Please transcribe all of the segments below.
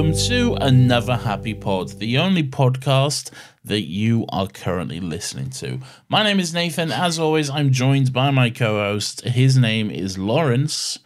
welcome to another Happy Pod, the only podcast that you are currently listening to. My name is Nathan. As always, I'm joined by my co-host. His name is Lawrence,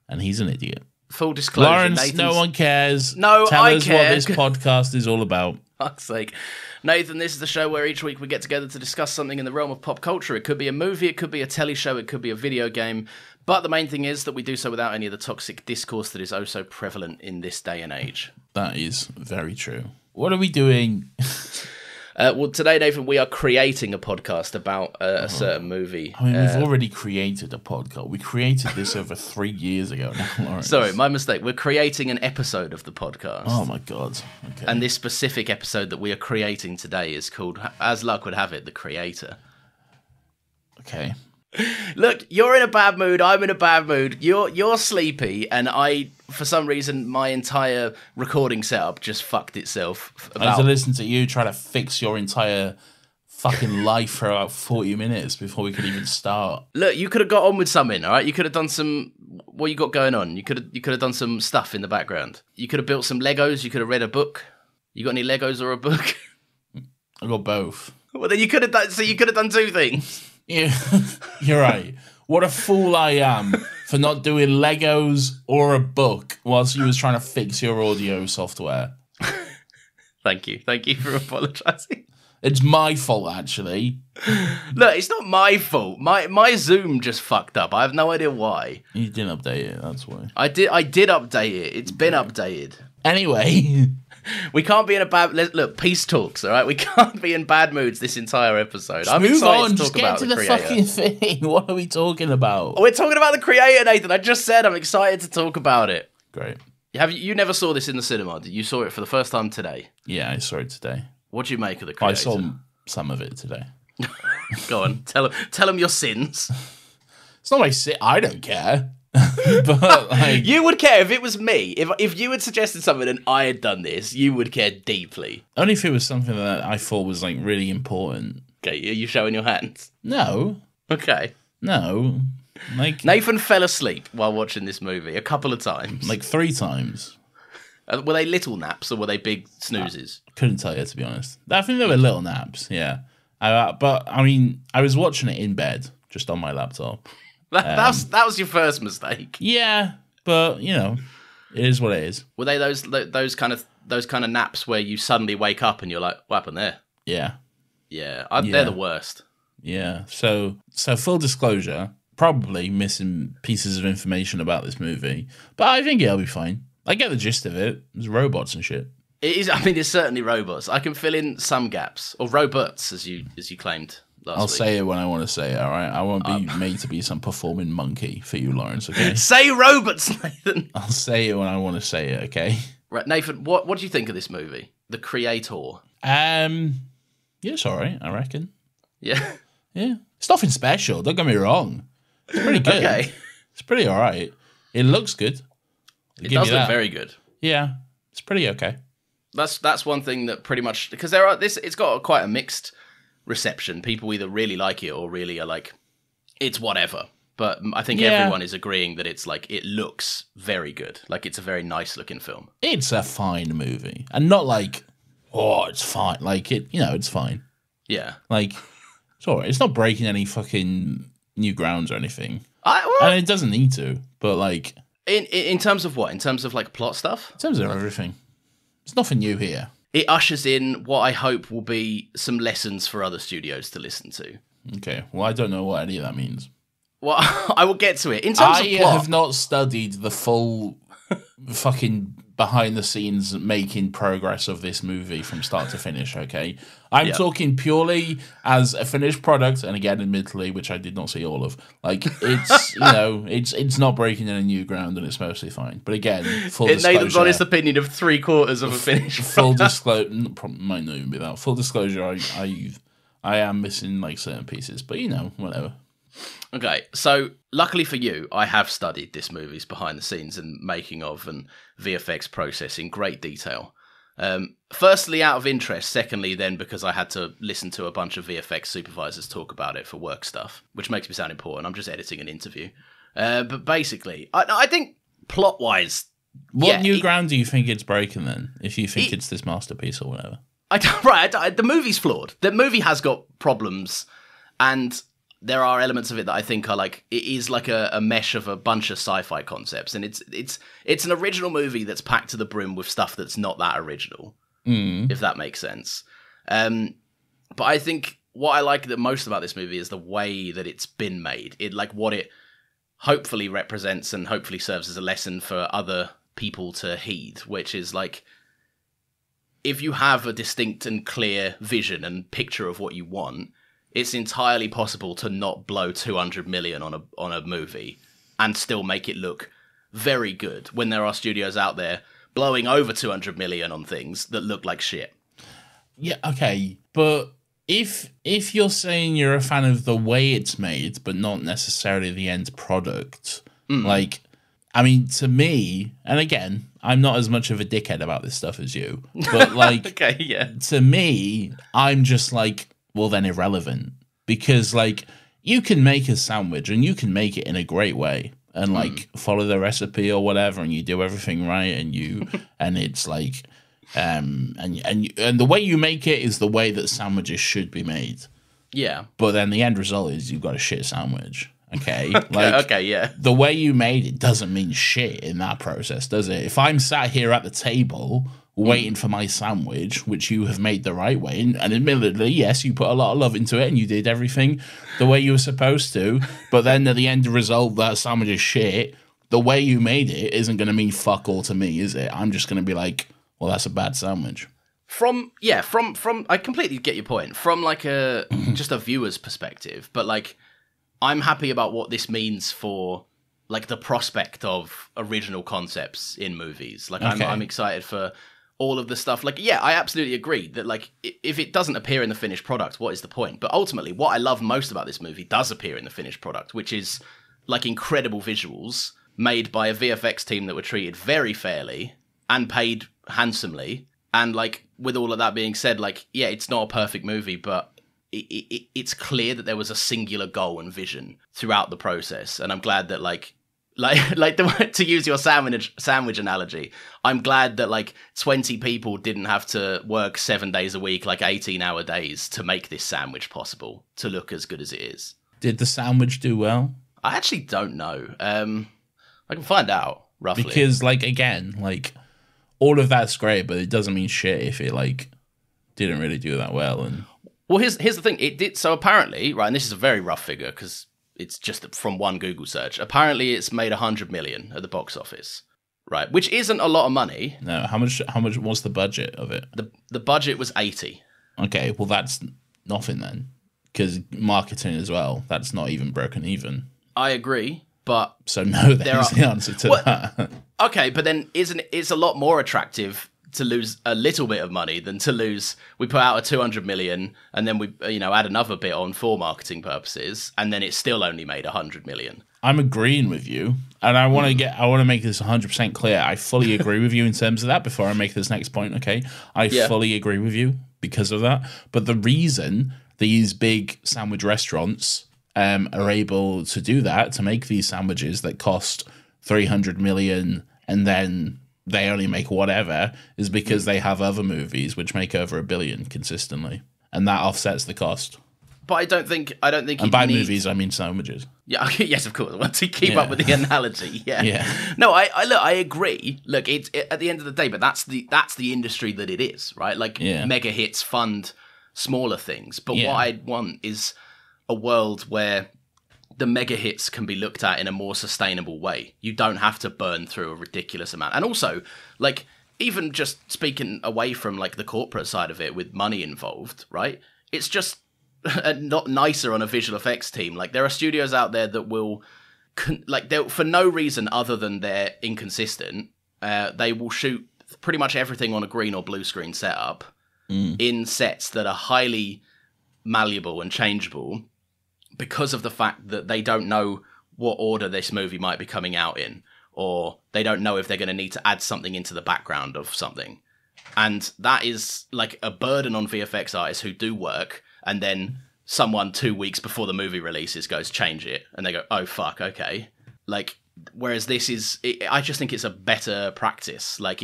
and he's an idiot. Full disclosure, Lawrence, Nathan's... no one cares. No, Tell I us care. what this podcast is all about. Fuck's sake. Nathan, this is the show where each week we get together to discuss something in the realm of pop culture. It could be a movie, it could be a telly show, it could be a video game. But the main thing is that we do so without any of the toxic discourse that is oh so prevalent in this day and age. That is very true. What are we doing? Well, today, Nathan, we are creating a podcast about a certain movie. I mean, we've already created a podcast. We created this over 3 years ago now, Lawrence. Sorry, my mistake. We're creating an episode of the podcast. Oh, my God. Okay. And this specific episode that we are creating today is called, as luck would have it, The Creator. Okay. Look, you're in a bad mood. I'm in a bad mood. You're sleepy, and I, for some reason, my entire recording setup just fucked itself. I had to listen to you try to fix your entire fucking life for about 40 minutes before we could even start. Look, you could have got on with something, all right? You could have done some. What you got going on? You could have done some stuff in the background. You could have built some Legos. You could have read a book. You got any Legos or a book? I got both. Well, then you could have done. So you could have done two things. Yeah, you're right. What a fool I am for not doing Legos or a book whilst you was trying to fix your audio software. Thank you for apologising. It's my fault, actually. Look, it's not my fault. My Zoom just fucked up. I have no idea why. You didn't update it, that's why. I did update it. It's been updated. Anyway... We can't be in a bad... Look, peace talks, all right? We can't be in bad moods this entire episode. I'm move excited on, to just talk get about to the the creator. fucking thing. What are we talking about? We're talking about the creator, Nathan. I just said I'm excited to talk about it. Great. You never saw this in the cinema, did you? You saw it for the first time today. Yeah, I saw it today. What do you make of the creator? I saw some of it today. Go on, tell them your sins. It's not like I don't care. But like, you would care if it was me. If you had suggested something and I had done this, you would care deeply. only if it was something that I thought was like really important. Okay, are you showing your hands? No. Okay. No. Like Nathan fell asleep while watching this movie a couple of times. like 3 times. Were they little naps or were they big snoozes? Couldn't tell you, to be honest. I think they were little naps, yeah. But I mean, I was watching it in bed, just on my laptop. That was your first mistake. Yeah, but you know, it is what it is. Were they those kind of naps where you suddenly wake up and you're like, what happened there? Yeah. Yeah, they're the worst. Yeah. So full disclosure, probably missing pieces of information about this movie, but I think it'll be fine. I get the gist of it. There's robots and shit. It is. I mean, it's certainly robots. I can fill in some gaps, or robots, as you claimed last I'll week. say it when I want to say it, all right? I won't be made to be some performing monkey for you, Lawrence, okay? Say robots, Nathan. I'll say it when I want to say it, okay? Right, Nathan. What do you think of this movie, The Creator? Yeah, it's all right, I reckon. Yeah. Yeah. It's nothing special, don't get me wrong. It's pretty good. Okay. It's pretty all right. It looks good. It does look very good. Yeah, it's pretty okay. That's one thing that pretty much, because it's got quite a mixed reception. People either really like it or really are like, it's whatever. But I think everyone is agreeing that it's like, it looks very good. Like, it's a very nice looking film. It's a fine movie. And not like, oh, it's fine. Like, it's fine. Yeah. Like, it's all right. It's not breaking any fucking new grounds or anything. Well, And it doesn't need to. But, like... In terms of what? In terms of, like, plot stuff? In terms of everything. There's nothing new here. It ushers in what I hope will be some lessons for other studios to listen to. Okay. Well, I don't know what any of that means. Well, I will get to it. In terms of plot... I have not studied the full fucking behind-the-scenes making progress of this movie from start to finish, okay? I'm talking purely as a finished product, and again, admittedly, which I did not see all of. Like, it's, it's not breaking any new ground, and it's mostly fine. But again, full disclosure... Nathan's honest opinion of 3/4 of a finished full disclosure... Might not even be that. Full disclosure, I am missing, like, certain pieces. But, whatever. Okay, so luckily for you, I have studied this movie's behind the scenes and making of and VFX process in great detail. Firstly, out of interest. Secondly, then, because I had to listen to a bunch of VFX supervisors talk about it for work stuff, which makes me sound important. I'm just editing an interview. But basically, I think plot-wise, What new ground do you think it's breaking then? If you think it's this masterpiece or whatever, the movie's flawed. The movie has got problems, and there are elements of it that I think are like, it is like a mesh of a bunch of sci-fi concepts, and it's an original movie that's packed to the brim with stuff that's not that original, if that makes sense. But I think what I like the most about this movie is the way that it's been made. It like what it hopefully represents and hopefully serves as a lesson for other people to heed, which is like, if you have a distinct and clear vision and picture of what you want, it's entirely possible to not blow 200 million on a movie and still make it look very good when there are studios out there blowing over 200 million on things that look like shit. Yeah, okay. But if you're saying you're a fan of the way it's made, but not necessarily the end product, like, I mean, to me, and again, I'm not as much of a dickhead about this stuff as you, but like, okay, yeah. To me, I'm just like, well, then irrelevant, because like, you can make a sandwich and you can make it in a great way and like follow the recipe or whatever, and you do everything right, and you and it's like and the way you make it is the way that sandwiches should be made. Yeah. But then the end result is you've got a shit sandwich. Okay. Okay, yeah. The way you made it doesn't mean shit in that process, does it? If I'm sat here at the table waiting for my sandwich, which you have made the right way, and admittedly, yes, you put a lot of love into it and you did everything the way you were supposed to, but then at the end result, that sandwich is shit, the way you made it isn't going to mean fuck all to me, is it? I'm just going to be like, well, that's a bad sandwich. From I completely get your point. From like just a viewer's perspective, but like, I'm happy about what this means for like the prospect of original concepts in movies. Like, okay. I'm excited for all of the stuff. Like, yeah, I absolutely agree that like, if it doesn't appear in the finished product, what is the point? But ultimately, what I love most about this movie does appear in the finished product, which is like incredible visuals made by a VFX team that were treated very fairly and paid handsomely. And like, with all of that being said, like, yeah, it's not a perfect movie, but it's clear that there was a singular goal and vision throughout the process. And I'm glad that like to use your sandwich analogy, I'm glad that like 20 people didn't have to work 7 days a week, like 18-hour days, to make this sandwich possible to look as good as it is. Did the sandwich do well? I actually don't know. I can find out roughly. Because like, again, like, all of that's great, but it doesn't mean shit if it like didn't really do that well. And well, here's the thing. It did. So apparently, right, and this is a very rough figure because it's just from one Google search. Apparently, it's made 100 million at the box office, right? Which isn't a lot of money. No, how much was the budget of it? The budget was 80. Okay, well that's nothing then, because marketing as well. That's not even broken even. I agree, but so no, there's the answer to that. Okay, but then it's a lot more attractive to lose a little bit of money than to lose. We put out a 200 million and then we add another bit on for marketing purposes, and then it still only made 100 million. I'm agreeing with you, and I want to make this 100% clear. I fully agree with you in terms of that. Before I make this next point, okay, I fully agree with you because of that. But the reason these big sandwich restaurants are able to do that, to make these sandwiches that cost 300 million and then they only make whatever, is because they have other movies which make over $1 billion consistently, and that offsets the cost. But I don't think. And by movies, I mean sandwiches. Yeah. Yes, of course. I want to keep up with the analogy. Yeah. Yeah. No, I agree. Look, it's at the end of the day, but that's the industry that it is, right? Like, mega hits fund smaller things. But what I want is a world where the mega hits can be looked at in a more sustainable way. You don't have to burn through a ridiculous amount. And also, like, even just speaking away from like the corporate side of it with money involved, right? It's just not nicer on a visual effects team. Like, there are studios out there that will, for no reason other than they're inconsistent, they will shoot pretty much everything on a green or blue screen setup in sets that are highly malleable and changeable, because of the fact that they don't know what order this movie might be coming out in, or they don't know if they're going to need to add something into the background of something. And that is like a burden on VFX artists who do work, and then someone 2 weeks before the movie releases goes, change it, and they go, oh fuck, okay. Like, Whereas this is, I just think it's a better practice. Like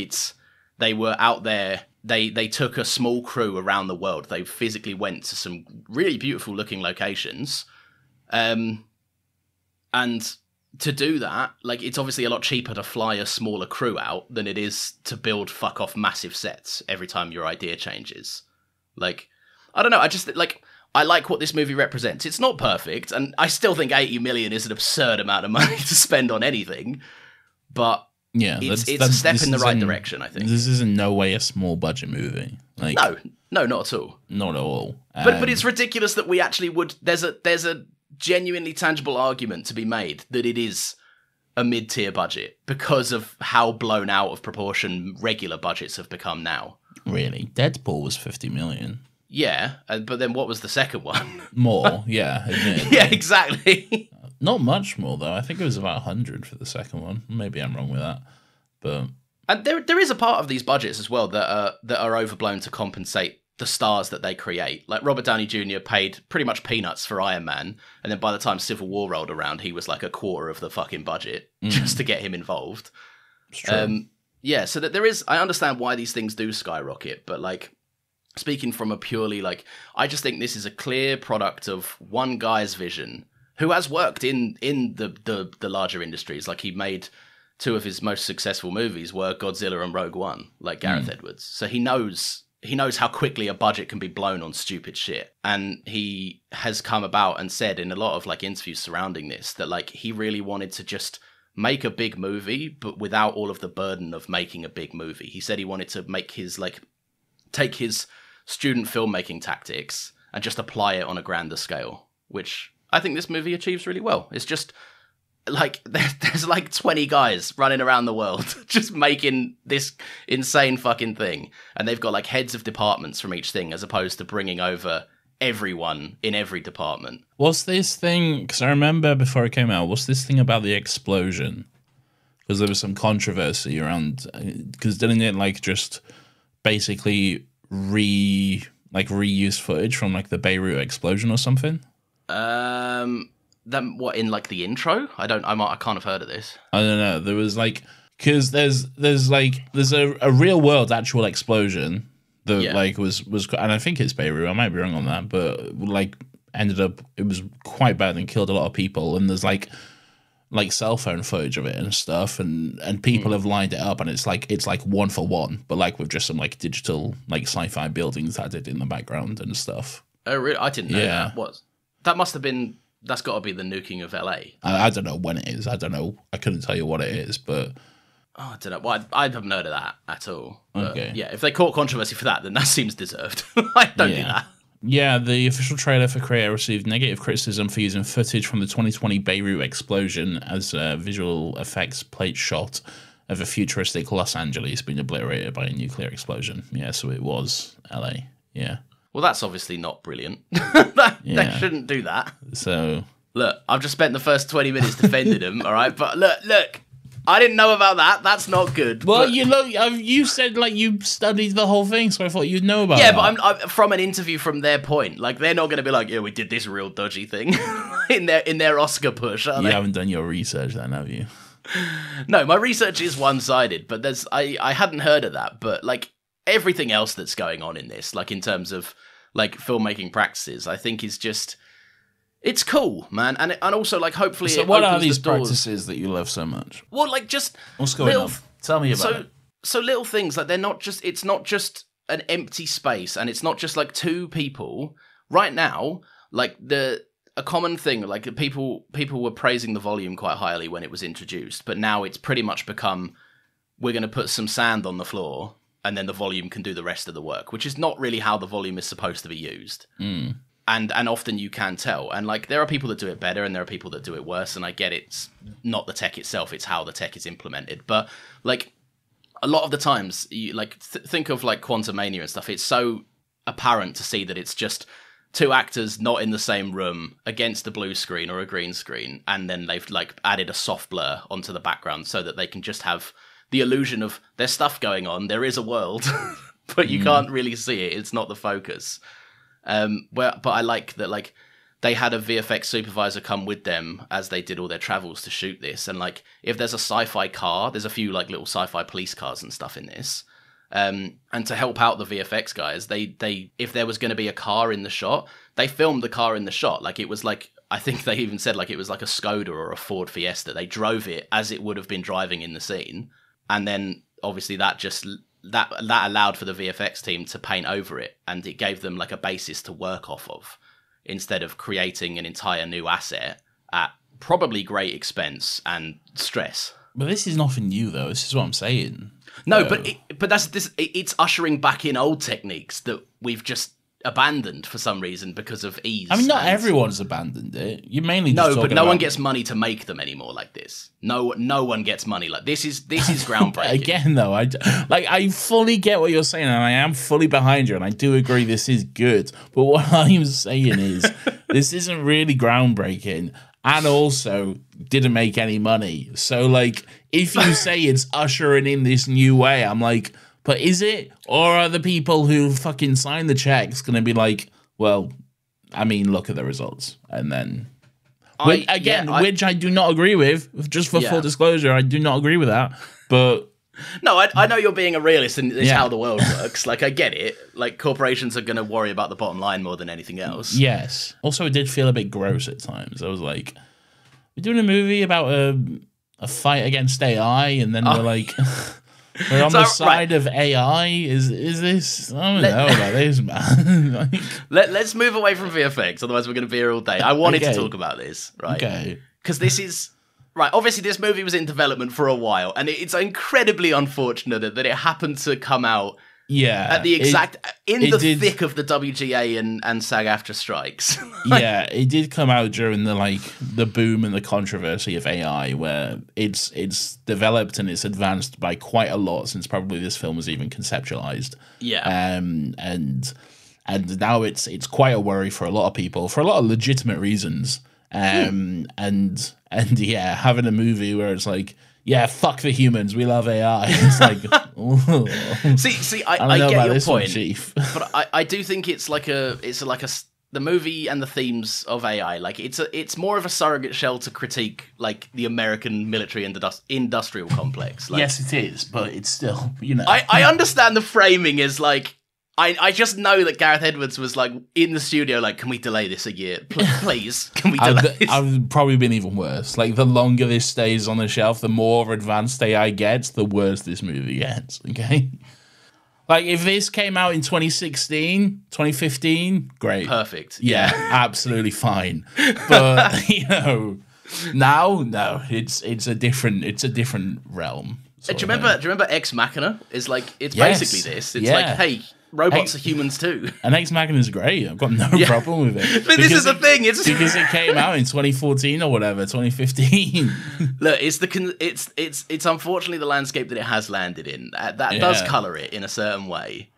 they were out there. They took a small crew around the world. They physically went to some really beautiful looking locations, and to do that, like, it's obviously a lot cheaper to fly a smaller crew out than it is to build fuck off massive sets every time your idea changes. Like, I don't know. I just like. I like what this movie represents. It's not perfect, and I still think 80 million is an absurd amount of money to spend on anything, but yeah, it's a step in the right direction, I think. This is in no way a small budget movie. Like, no, not at all. Not at all. But it's ridiculous that we actually would... There's a genuinely tangible argument to be made that it is a mid-tier budget because of how blown out of proportion regular budgets have become now. Really? Deadpool was 50 million. Yeah, but then what was the second one? More, yeah. Yeah, exactly. Not much more, though. I think it was about 100 for the second one. Maybe I'm wrong with that. But and there is a part of these budgets as well that are overblown to compensate the stars that they create. Like Robert Downey Jr. paid pretty much peanuts for Iron Man, and then by the time Civil War rolled around, he was like a quarter of the fucking budget just to get him involved. It's true. Yeah, so that there is... I understand why these things do skyrocket, but like... Speaking from a purely, like, I just think this is a clear product of one guy's vision who has worked in the larger industries. Like, he made two of his most successful movies were Godzilla and Rogue One, like Gareth Edwards. So he knows how quickly a budget can be blown on stupid shit. And he has come about and said in a lot of like interviews surrounding this that like he really wanted to just make a big movie, but without all of the burden of making a big movie. He said he wanted to make his like take his student filmmaking tactics and just apply it on a grander scale, which I think this movie achieves really well. It's just like there's like 20 guys running around the world just making this insane fucking thing, and they've got like heads of departments from each thing as opposed to bringing over everyone in every department. What's this thing? Because I remember before it came out, what's this thing about the explosion? Because there was some controversy around, because didn't it like just basically reuse footage from like the Beirut explosion or something? That what in like the intro? I can't have heard of this. I don't know. There was like, because there's a real world actual explosion that like was and I think it's Beirut. I might be wrong on that, but like ended up it was quite bad and killed a lot of people. And there's like cell phone footage of it and stuff, and people have lined it up, and it's like one for one, but like with just some like digital like sci-fi buildings added in the background and stuff. Oh really? I didn't know that. That's got to be the nuking of LA. I don't know when it is. I don't know. I couldn't tell you what it is, but I don't know. Well, I haven't heard of that at all. But okay. Yeah, if they caught controversy for that, then that seems deserved. Don't do that. Yeah, the official trailer for Korea received negative criticism for using footage from the 2020 Beirut explosion as a visual effects plate shot of a futuristic Los Angeles being obliterated by a nuclear explosion. Yeah, so it was LA. Yeah. Well, that's obviously not brilliant. They shouldn't do that. So look, I've just spent the first 20 minutes defending them, all right? But look, I didn't know about that. That's not good. Well, you said like you studied the whole thing, so I thought you'd know about it. Yeah, but I'm from an interview from their point. Like, they're not going to be like, yeah, we did this real dodgy thing in their Oscar push, are they? You haven't done your research then, have you? No, my research is one-sided, but I hadn't heard of that. But like everything else that's going on in this, like in terms of like filmmaking practices, I think is just... It's cool, man, and also like hopefully. So, what are these practices that you love so much? Well, like just what's going on? Tell me about it. So little things like they're not just. It's not just an empty space, and it's not just like two people. Right now, like a common thing, like people were praising the volume quite highly when it was introduced, but now it's pretty much become we're going to put some sand on the floor, and then the volume can do the rest of the work, which is not really how the volume is supposed to be used. And often you can tell. And like there are people that do it better and there are people that do it worse. And I get it's not the tech itself, it's how the tech is implemented. But like a lot of the times, you like think of like Quantumania and stuff. It's so apparent to see that it's just two actors not in the same room against a blue screen or a green screen. And then they've like added a soft blur onto the background so that they can just have the illusion of there's stuff going on. There is a world, but you can't really see it. It's not the focus. But I like that, like they had a VFX supervisor come with them as they did all their travels to shoot this. And like, if there's a sci-fi car, there's a few like little sci-fi police cars and stuff in this. And to help out the VFX guys, they if there was going to be a car in the shot, they filmed the car in the shot. Like, it was like, I think they even said like it was like a Skoda or a Ford Fiesta. They drove it as it would have been driving in the scene. And then obviously that allowed for the VFX team to paint over it, and it gave them like a basis to work off of, instead of creating an entire new asset at probably great expense and stress. But this is nothing new, though. This is what I'm saying. No, it's ushering back in old techniques that we've just abandoned for some reason because of ease. I mean, not everyone's abandoned it. You mainly just but no one gets money to make them anymore like this. No one gets money like this. Is groundbreaking. Again, though, I fully get what you're saying, and I am fully behind you, and I do agree this is good. But what I'm saying is, this isn't really groundbreaking, and also didn't make any money. So, like, if you say it's ushering in this new way, I'm like, but is it? Or are the people who fucking sign the checks going to be like, well, I mean, look at the results. And then, which I do not agree with. Just for full disclosure, I do not agree with that. But no, I know you're being a realist, and it's how the world works. Like, I get it. Like, corporations are going to worry about the bottom line more than anything else. Yes. Also, it did feel a bit gross at times. I was like, we're doing a movie about a fight against AI, and then we're like... We're on the side of AI. Is this? I don't know about this, man. Let's move away from VFX, otherwise we're going to be here all day. I wanted to talk about this, right? Okay. Because this is... Right, obviously this movie was in development for a while, and it's incredibly unfortunate that it happened to come out at the exact... thick of the WGA and SAG-AFTRA strikes. Yeah, it did come out during the boom and the controversy of AI, where it's developed and it's advanced by quite a lot since probably this film was even conceptualized. Yeah. And now it's quite a worry for a lot of people for a lot of legitimate reasons. And having a movie where it's like, yeah, fuck the humans, we love AI. It's like, see, I get your point, Chief. But I do think it's like the movie and the themes of AI, like it's more of a surrogate shell to critique like the American military and industrial complex. Like, yes, it is, but it's still, I understand the framing is like, I just know that Gareth Edwards was like in the studio, like, can we delay this a year? Please, can we delay this? I've probably been even worse. Like, the longer this stays on the shelf, the more advanced AI gets, the worse this movie gets, okay? Like, if this came out in 2016, 2015, great. Perfect. Yeah, absolutely fine. But, now, no, it's a different realm. Do you remember Ex Machina? It's basically this. It's like, hey, robots are humans too. And Ex Machina is great. I've got no problem with it. But this is the thing. It's because it came out in 2014 or whatever, 2015. Look, it's unfortunately the landscape that it has landed in. That does color it in a certain way.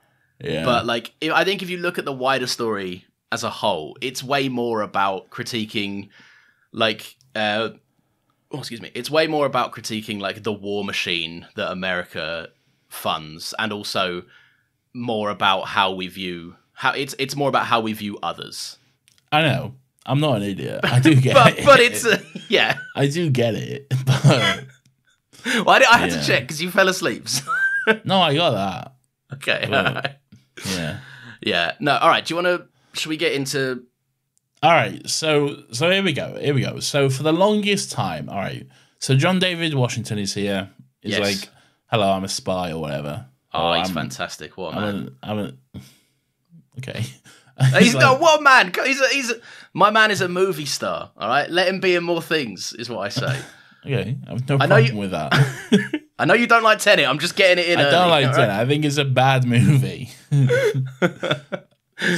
Yeah. But like, I think if you look at the wider story as a whole, it's way more about critiquing, like, it's way more about critiquing like the war machine that America funds, and also more about how it's more about how we view others. I know. I'm not an idiot. I do get it. But it's I do get it. But well, I had to check because you fell asleep. No, I got that. Okay. But, yeah. Yeah. No. All right. Should we get into? All right. So here we go. So for the longest time, all right. So John David Washington is here. He's like, hello, I'm a spy or whatever. Oh, he's fantastic. What a man. Okay. He's like, what a man. My man is a movie star. All right. Let him be in more things, is what I say. Okay. I have no problem with that. I know you don't like Tenet. I'm just getting it in. I don't like Tenet. Right? I think it's a bad movie.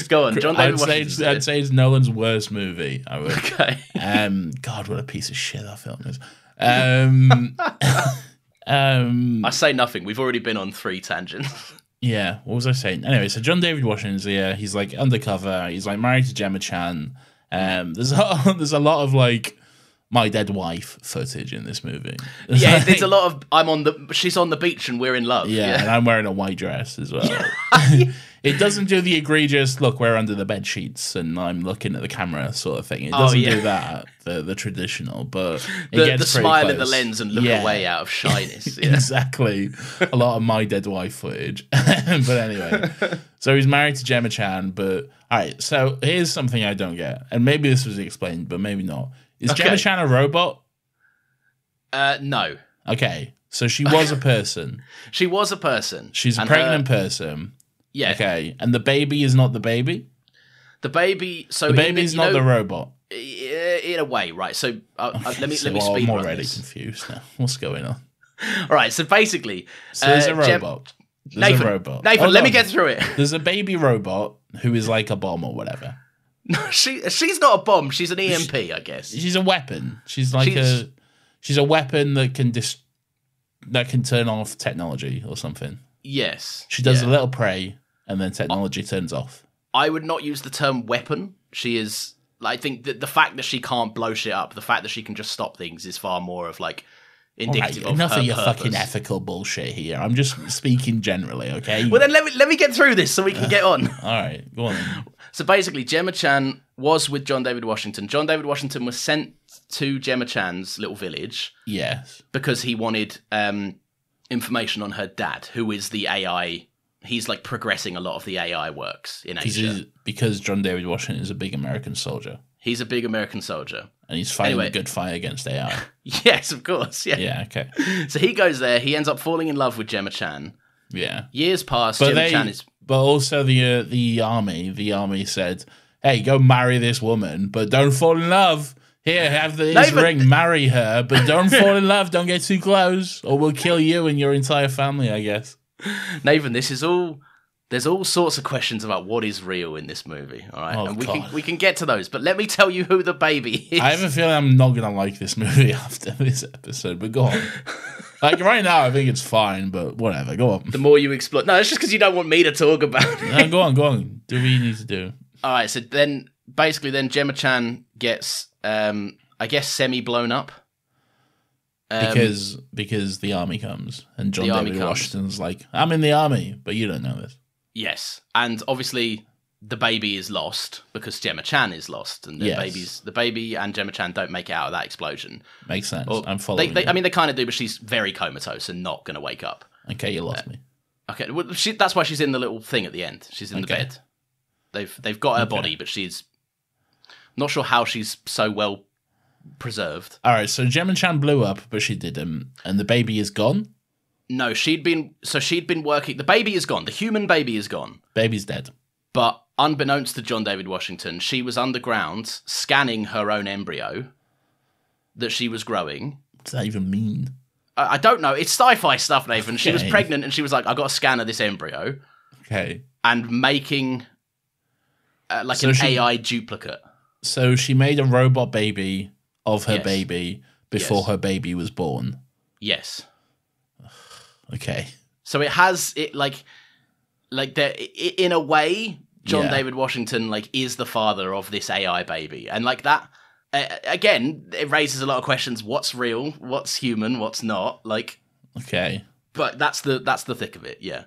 Go on, John David Washington. I'd say it's Nolan's worst movie. I would. Okay. God, what a piece of shit that film is. I say nothing. We've already been on 3 tangents. Yeah, what was I saying? Anyway, so John David Washington's here. He's like undercover. He's like married to Gemma Chan. There's a lot of like my dead wife footage in this movie. There's a lot of she's on the beach and we're in love. Yeah, and I'm wearing a white dress as well. It doesn't do the egregious, look, we're under the bed sheets and I'm looking at the camera sort of thing. It doesn't do that, the traditional, but it gets the smile close. in the lens and look away out of shyness. Yeah. Exactly. A lot of My Dead Wife footage. But anyway, so he's married to Gemma Chan, but all right, so here's something I don't get, and maybe this was explained, but maybe not. Is Gemma Chan a robot? No. Okay, so she was a person. She was a person. She's a pregnant person. Yeah. Okay, and the baby is not the baby? The baby... So the baby's not the robot? In a way, right. So let me speak I'm already confused now. What's going on? All right, so basically... So there's a robot. There's a robot. Nathan, let me get through it. There's a baby robot who is like a bomb or whatever. No, she's not a bomb. She's an EMP, I guess. She's a weapon. She's a weapon that can turn off technology or something. Yes. She does a little prey, and then technology turns off. I would not use the term weapon. She is... I think that the fact that she can't blow shit up, the fact that she can just stop things is far more of like indicative of enough her of your purpose. fucking ethical bullshit here. I'm just speaking generally, okay? Well, then let me get through this so we can get on. All right, go on. So basically, Gemma Chan was with John David Washington. John David Washington was sent to Gemma Chan's little village. Yes. Because he wanted information on her dad, who is the AI. He's like progressing a lot of the AI works in Asia. Because John David Washington is a big American soldier. He's a big American soldier. And he's fighting a good fight against AI. Yes, of course. Yeah. Yeah, okay. So he goes there. He ends up falling in love with Gemma Chan. Yeah. Years pass. Gemma Chan is... But also the army said, hey, go marry this woman, but don't fall in love. Here, have this ring, marry her, but don't fall in love. Don't get too close, or we'll kill you and your entire family, I guess. Nathan, there's all sorts of questions about what is real in this movie, all right? And we can get to those, but let me tell you who the baby is. I have a feeling I'm not going to like this movie after this episode, but go on. Like, right now, I think it's fine, but whatever, go on. The more you explore... No, it's just because you don't want me to talk about it. No, go on. Do what you need to do. All right, so then, basically, Gemma Chan gets, I guess, semi-blown up. Because the army comes, and John David Washington's like, I'm in the army, but you don't know this. Yes, and obviously the baby is lost because Gemma Chan is lost, and the baby and Gemma Chan don't make it out of that explosion. Makes sense. I'm following. I mean, they kind of do, but she's very comatose and not going to wake up. Okay, you lost me. Okay, well, that's why she's in the little thing at the end. She's in the bed. They've got her body, but she's not sure how she's so well preserved. All right, so Gemma Chan blew up, but she didn't, and the baby is gone. No, she'd been working. The baby is gone. The human baby is gone. Baby's dead. But unbeknownst to John David Washington, she was underground scanning her own embryo that she was growing. What does that even mean? I don't know. It's sci-fi stuff, Nathan. She was pregnant and she was like, I got to scan of this embryo. Okay. And making an AI duplicate. So she made a robot baby of her baby before her baby was born. Yes. Okay. So it has it like in a way, John David Washington is the father of this AI baby, and like that. Again, it raises a lot of questions. What's real? What's human? What's not? Like, okay, but that's the thick of it. Yeah.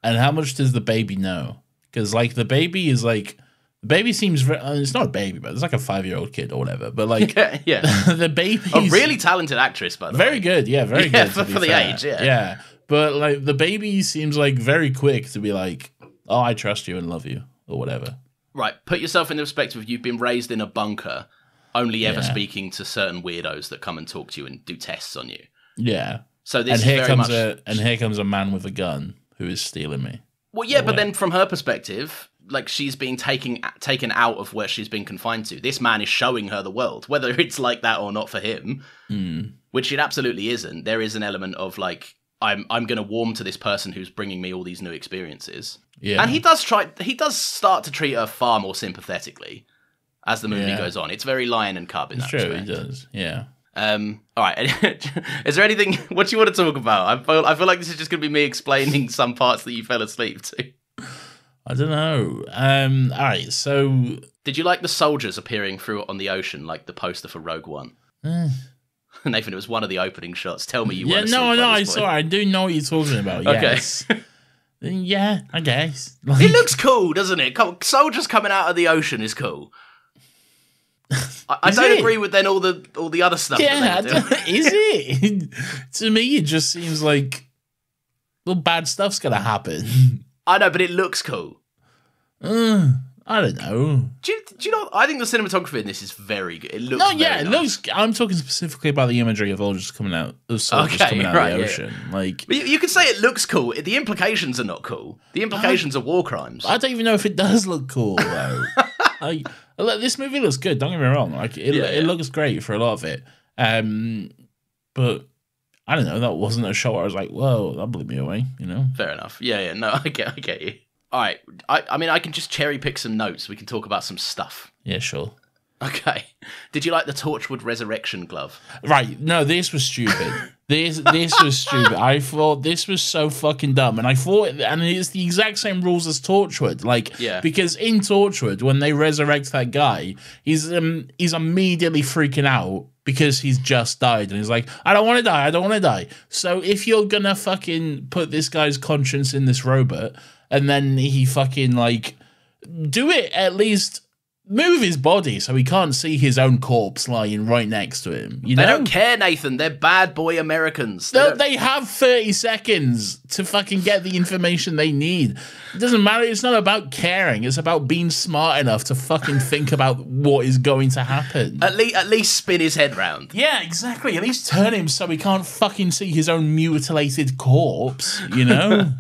And how much does the baby know? Because the baby is the baby seems it's not a baby, but it's like a 5-year-old kid or whatever. But the baby, a really talented actress, by the way. Very good, yeah, very good for the age, yeah. But the baby seems very quick to be like, oh, I trust you and love you or whatever. Right. Put yourself in the perspective. You've been raised in a bunker, only ever speaking to certain weirdos that come and talk to you and do tests on you. Yeah. So this here comes a man with a gun who is stealing me. Well, yeah, but then from her perspective, she's being taken out of where she's been confined to. This man is showing her the world, whether it's like that or not for him, which it absolutely isn't. There is an element of I'm going to warm to this person who's bringing me all these new experiences. Yeah, and he does start to treat her far more sympathetically as the movie goes on. It's very lion and cub in that respect. True, he does. Yeah. All right. Is there anything? What do you want to talk about? I feel like this is just going to be me explaining some parts that you fell asleep to. I don't know. All right. So, did you like the soldiers appearing through on the ocean, like the poster for Rogue One? Nathan, it was one of the opening shots. Tell me you weren't asleep. No, I saw. I do know what you're talking about. Yes. Okay. Yeah, I guess. It looks cool, doesn't it? Soldiers coming out of the ocean is cool. I don't agree with then all the other stuff. Yeah, that is it? To me, it just seems like bad stuff's gonna happen. I know, but it looks cool. I don't know. Do you know? I think the cinematography in this is very good. It looks. No, yeah, very it nice. looks. I'm talking specifically about the imagery of soldiers coming out of the ocean. Yeah. Like, but you could say it looks cool. The implications are not cool. The implications are war crimes. I don't even know if it does look cool though. This movie looks good. Don't get me wrong. Like, it looks great for a lot of it. But I don't know. That wasn't a shot where I was like, "Whoa, that blew me away." You know. Fair enough. Yeah. No, I get you. All right. I mean, I can just cherry pick some notes. We can talk about some stuff. Yeah, sure. Okay. Did you like the Torchwood resurrection glove? Right. No, this was stupid. This was stupid. I thought this was so fucking dumb, and it's the exact same rules as Torchwood. Like, because in Torchwood, when they resurrect that guy, he's immediately freaking out because he's just died, and he's like, I don't want to die. I don't want to die. So if you're gonna fucking put this guy's conscience in this robot, and then he fucking like do it at least. Move his body so he can't see his own corpse lying right next to him. You know? They don't care, Nathan. They're bad boy Americans. They have 30 seconds to fucking get the information they need. It doesn't matter. It's not about caring. It's about being smart enough to fucking think about what is going to happen. At least spin his head round. Yeah, exactly. At least turn him so he can't fucking see his own mutilated corpse, you know?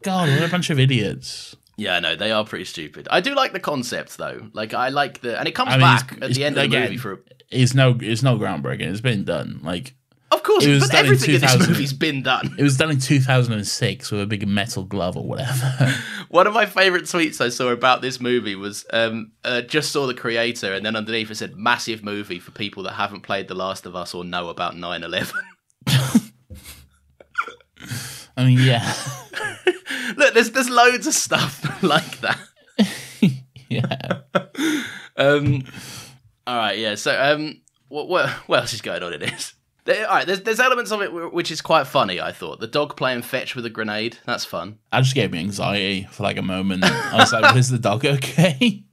God, what a bunch of idiots. Yeah, no, they are pretty stupid. I do like the concept though. Like, I like and it comes back at the end of the movie for. It's no groundbreaking. It's been done. Like, of course, but everything in this movie's been done. It was done in 2006 with a big metal glove or whatever. One of my favorite tweets I saw about this movie was just saw the creator, and then underneath it said massive movie for people that haven't played The Last of Us or know about 9/11. I mean, yeah. Look, there's loads of stuff like that. Yeah. All right. Yeah. So what else is going on in this? All right. There's elements of it which is quite funny. I thought the dog playing fetch with a grenade. That's fun. That just gave me anxiety for like a moment. I was like, "Is the dog okay?"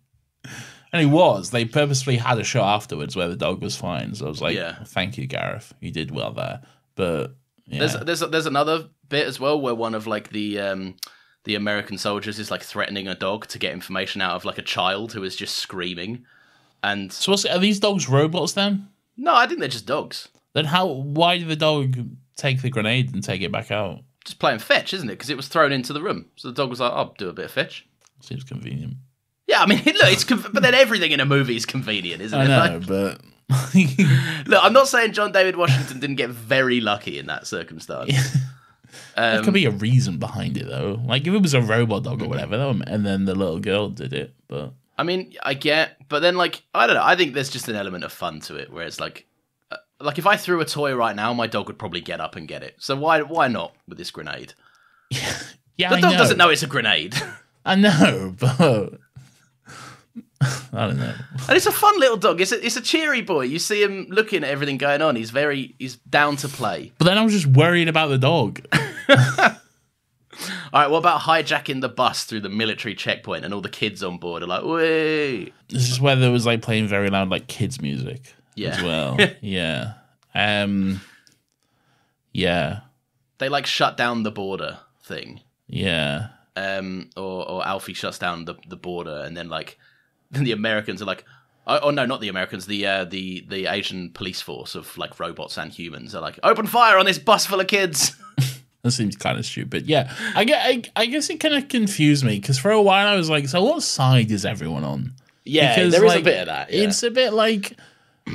And he was. They purposefully had a shot afterwards where the dog was fine. So I was like, "Thank you, Gareth. You did well there." But yeah. There's another bit as well where one of like the American soldiers is like threatening a dog to get information out of like a child who is just screaming. And so are these dogs robots then? No, I think they're just dogs. Then why did the dog take the grenade and take it back out? Just playing fetch, isn't it? Because it was thrown into the room. So the dog was like, I'll do a bit of fetch. Seems convenient. Yeah, I mean, look, but then everything in a movie is convenient, isn't it? I know, but... Look, I'm not saying John David Washington didn't get very lucky in that circumstance. There could be a reason behind it, though. Like, if it was a robot dog or whatever, and then the little girl did it, but... I mean, I get... But then, like, I don't know. I think there's just an element of fun to it, where it's like if I threw a toy right now, my dog would probably get up and get it. So why not with this grenade? Yeah, the dog doesn't know it's a grenade. I know, but... I don't know. And it's a fun little dog. It's a cheery boy. You see him looking at everything going on. He's down to play. But then I was just worried about the dog. All right, what about hijacking the bus through the military checkpoint and all the kids on board are like, wait. This is where there was like playing very loud like kids music as well. Yeah. Yeah. They like shut down the border thing. Yeah. Or Alfie shuts down the border, and then like then the Americans are like, oh no, not the Americans, the Asian police force of like robots and humans are like, open fire on this bus full of kids. That seems kind of stupid. Yeah, I guess it kind of confused me because for a while I was like, so what side is everyone on? Yeah, because, there is a bit of that. Yeah. It's a bit like,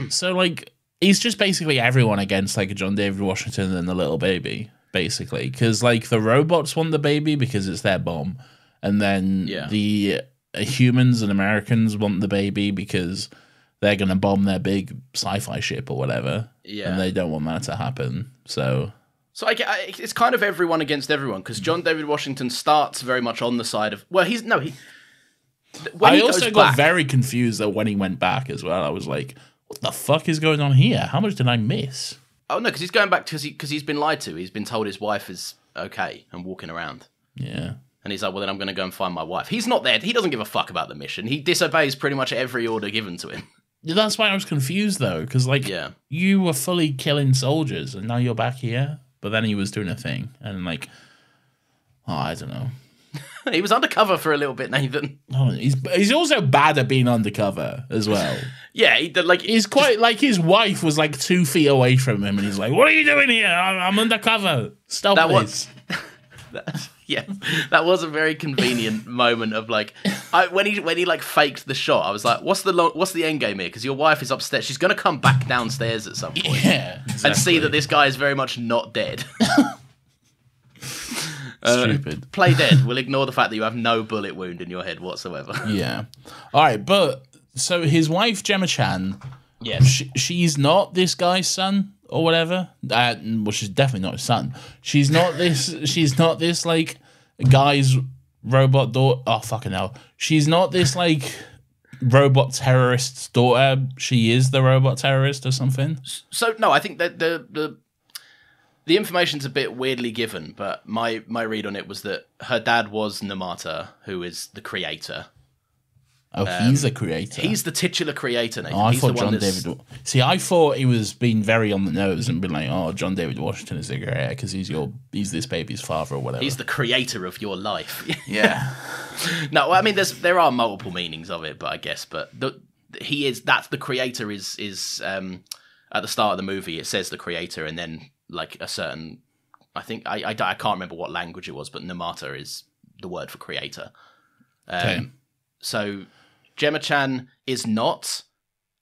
so like it's just basically everyone against like John David Washington and the little baby, basically, because like the robots want the baby because it's their bomb, and then the humans and Americans want the baby because they're gonna bomb their big sci-fi ship or whatever. Yeah, and they don't want that to happen. So it's kind of everyone against everyone because John David Washington starts very much on the side of I also got very confused that when he went back as well, I was like, what the fuck is going on here? How much did I miss? Oh no, because he's going back because he's been lied to. He's been told his wife is okay and walking around. Yeah. And he's like, well, then I'm going to go and find my wife. He's not there. He doesn't give a fuck about the mission. He disobeys pretty much every order given to him. Yeah, that's why I was confused, though, because, like, you were fully killing soldiers, and now you're back here. But then he was doing a thing, and, like, I don't know. He was undercover for a little bit, Nathan. Oh, he's also bad at being undercover as well. Yeah, he's quite like his wife was like 2 feet away from him, and he's like, "What are you doing here? I'm undercover. Stop this." That was a very convenient moment of like, when he like faked the shot. I was like, "What's the end game here?" Because your wife is upstairs. She's gonna come back downstairs at some point, and see that this guy is very much not dead. Stupid. Play dead. We'll ignore the fact that you have no bullet wound in your head whatsoever. Yeah. All right, but so his wife Gemma Chan, yes, she's not this guy's son or whatever. Well, she's definitely not his son. She's not this. She's not this like guy's robot daughter. Oh fucking hell! She's not this like robot terrorist's daughter. She is the robot terrorist or something. So no, I think that the information's a bit weirdly given, but my read on it was that her dad was Namata, who is the creator. Oh, he's the creator. He's the titular creator, Nathan. Oh, I he's thought the John David. See, I thought he was being very on the nose and been like, "Oh, John David Washington is the creator because he's this baby's father or whatever." He's the creator of your life. Yeah. No, I mean, there are multiple meanings of it, but I guess, that's the creator is at the start of the movie. It says the creator, and then like a certain, I think I can't remember what language it was, but Namata is the word for creator. Okay. So Gemma Chan is not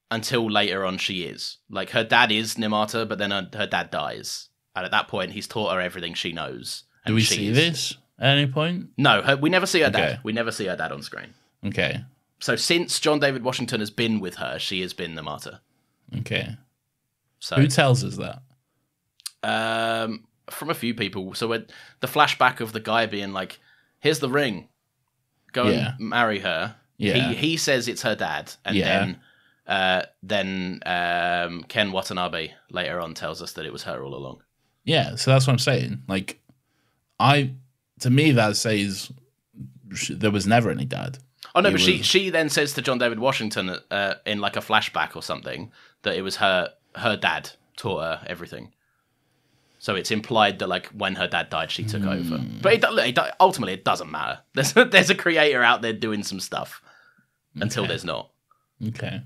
until later on she is. Like her dad is Namata, but then her dad dies. And at that point, he's taught her everything she knows. Do we see this at any point? No, we never see her dad. We never see her dad on screen. Okay. So since John David Washington has been with her, she has been Namata. Okay. So who tells us that? From a few people. So the flashback of the guy being like, "Here's the ring. Go and marry her." Yeah. He says it's her dad, and then Ken Watanabe later on tells us that it was her all along. Yeah, so that's what I'm saying. Like, to me that says there was never any dad. Oh no, but she then says to John David Washington in like a flashback or something that it was her dad taught her everything. So it's implied that like when her dad died, she took over. But ultimately, it doesn't matter. There's a creator out there doing some stuff until there's not. Okay.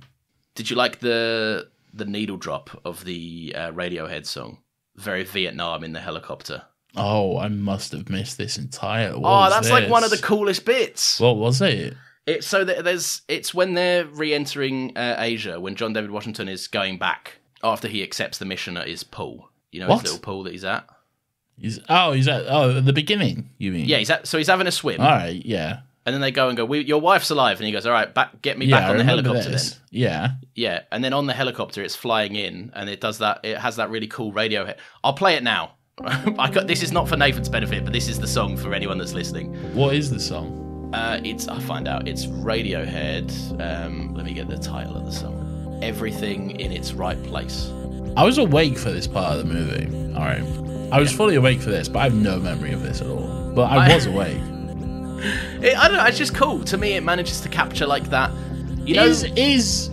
Did you like the needle drop of the Radiohead song? Very Vietnam in the helicopter. Oh, I must have missed this entire. That's like one of the coolest bits. What was it? It's when they're re-entering Asia, when John David Washington is going back after he accepts the mission at his pool. You know his little pool that he's at? He's at the beginning, you mean? Yeah, he's having a swim. All right, yeah. And then they go and go, your wife's alive. And he goes, all right, get me back on the helicopter then. Yeah. Yeah, and then on the helicopter, it's flying in, and it does that. It has that really cool Radiohead. I'll play it now. This is not for Nathan's benefit, but this is the song for anyone that's listening. What is the song? I'll find out. It's Radiohead. Let me get the title of the song. Everything in its right place. I was awake for this part of the movie. All right. I was fully awake for this, but I have no memory of this at all. But I was awake. I don't know. It's just cool. To me, it manages to capture like that. You know, is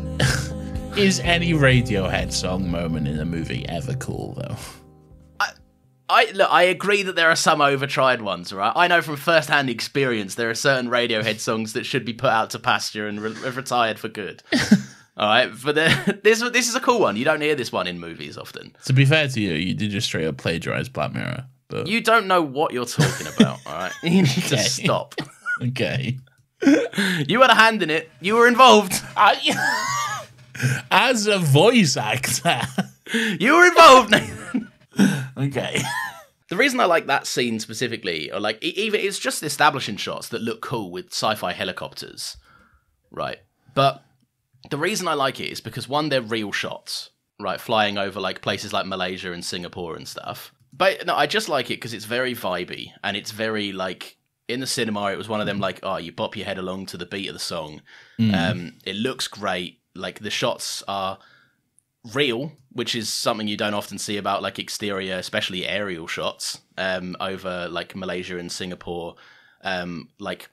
any Radiohead song moment in a movie ever cool though? I agree that there are some overtried ones, right? I know from first-hand experience there are certain Radiohead songs that should be put out to pasture and retired for good. All right, but this is a cool one. You don't hear this one in movies often. To be fair to you, you did just straight up plagiarize Black Mirror. But you don't know what you're talking about, all right? You need to stop. Okay. You had a hand in it. You were involved. As a voice actor. You were involved, Nathan. Okay. The reason I like that scene specifically, or like even it's just establishing shots that look cool with sci-fi helicopters, right? But the reason I like it is because one, they're real shots, right? Flying over like places like Malaysia and Singapore and stuff. But no, I just like it because it's very vibey and it's very like in the cinema. It was one of them like, you bop your head along to the beat of the song. It looks great. Like the shots are real, which is something you don't often see about like exterior, especially aerial shots over like Malaysia and Singapore. Like,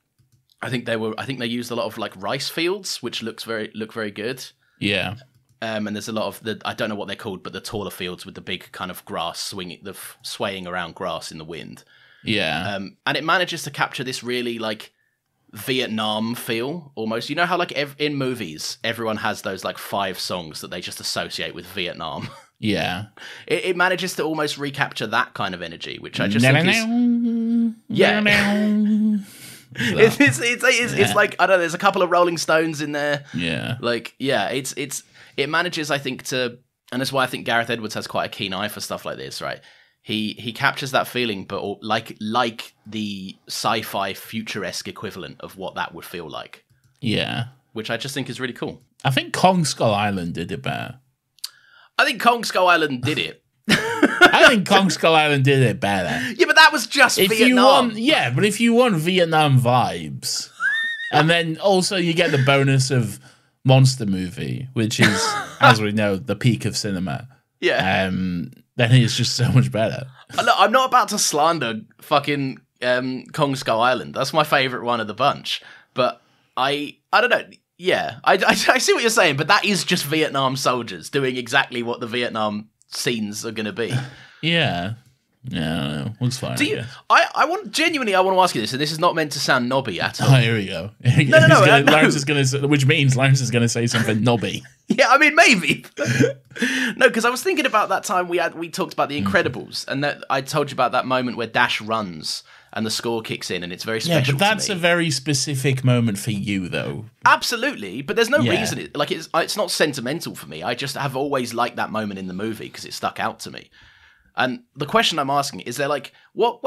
I think they used a lot of like rice fields, which look very good. Yeah. And there's a lot of I don't know what they're called, but the taller fields with the big kind of grass swaying around grass in the wind. Yeah. And it manages to capture this really like Vietnam feel almost. You know how like in movies everyone has those like 5 songs that they just associate with Vietnam. Yeah. It manages to almost recapture that kind of energy, which I just think is it's like, I don't know, there's a couple of Rolling Stones in there. Yeah. Like, yeah, it manages, I think, to, and that's why I think Gareth Edwards has quite a keen eye for stuff like this, right? He captures that feeling, but like the sci-fi future-esque equivalent of what that would feel like. Yeah. Which I just think is really cool. I think Kong Skull Island did it better. I think Kong Skull Island did it. I think Kong Skull Island did it better. Yeah, but that was just Vietnam. But if you want Vietnam vibes, and then also you get the bonus of Monster Movie, which is, as we know, the peak of cinema. Yeah. Then it's just so much better. Look, I'm not about to slander fucking Kong Skull Island. That's my favourite one of the bunch. But I don't know. Yeah, I see what you're saying, but that is just Vietnam soldiers doing exactly what the Vietnam scenes are going to be. Yeah. Yeah, I don't know. Looks fine. I want to ask you this, and this is not meant to sound knobby at all. Oh, here we go. No. Lawrence is going to, which means Lawrence is going to say something knobby. Yeah, I mean, maybe. No, because I was thinking about that time we talked about The Incredibles, and that I told you about that moment where Dash runs and the score kicks in, and it's very special. Yeah, but that's a very specific moment for you, though. Absolutely, but there's no reason. It's not sentimental for me. I just have always liked that moment in the movie because it stuck out to me. And the question I'm asking is, there like what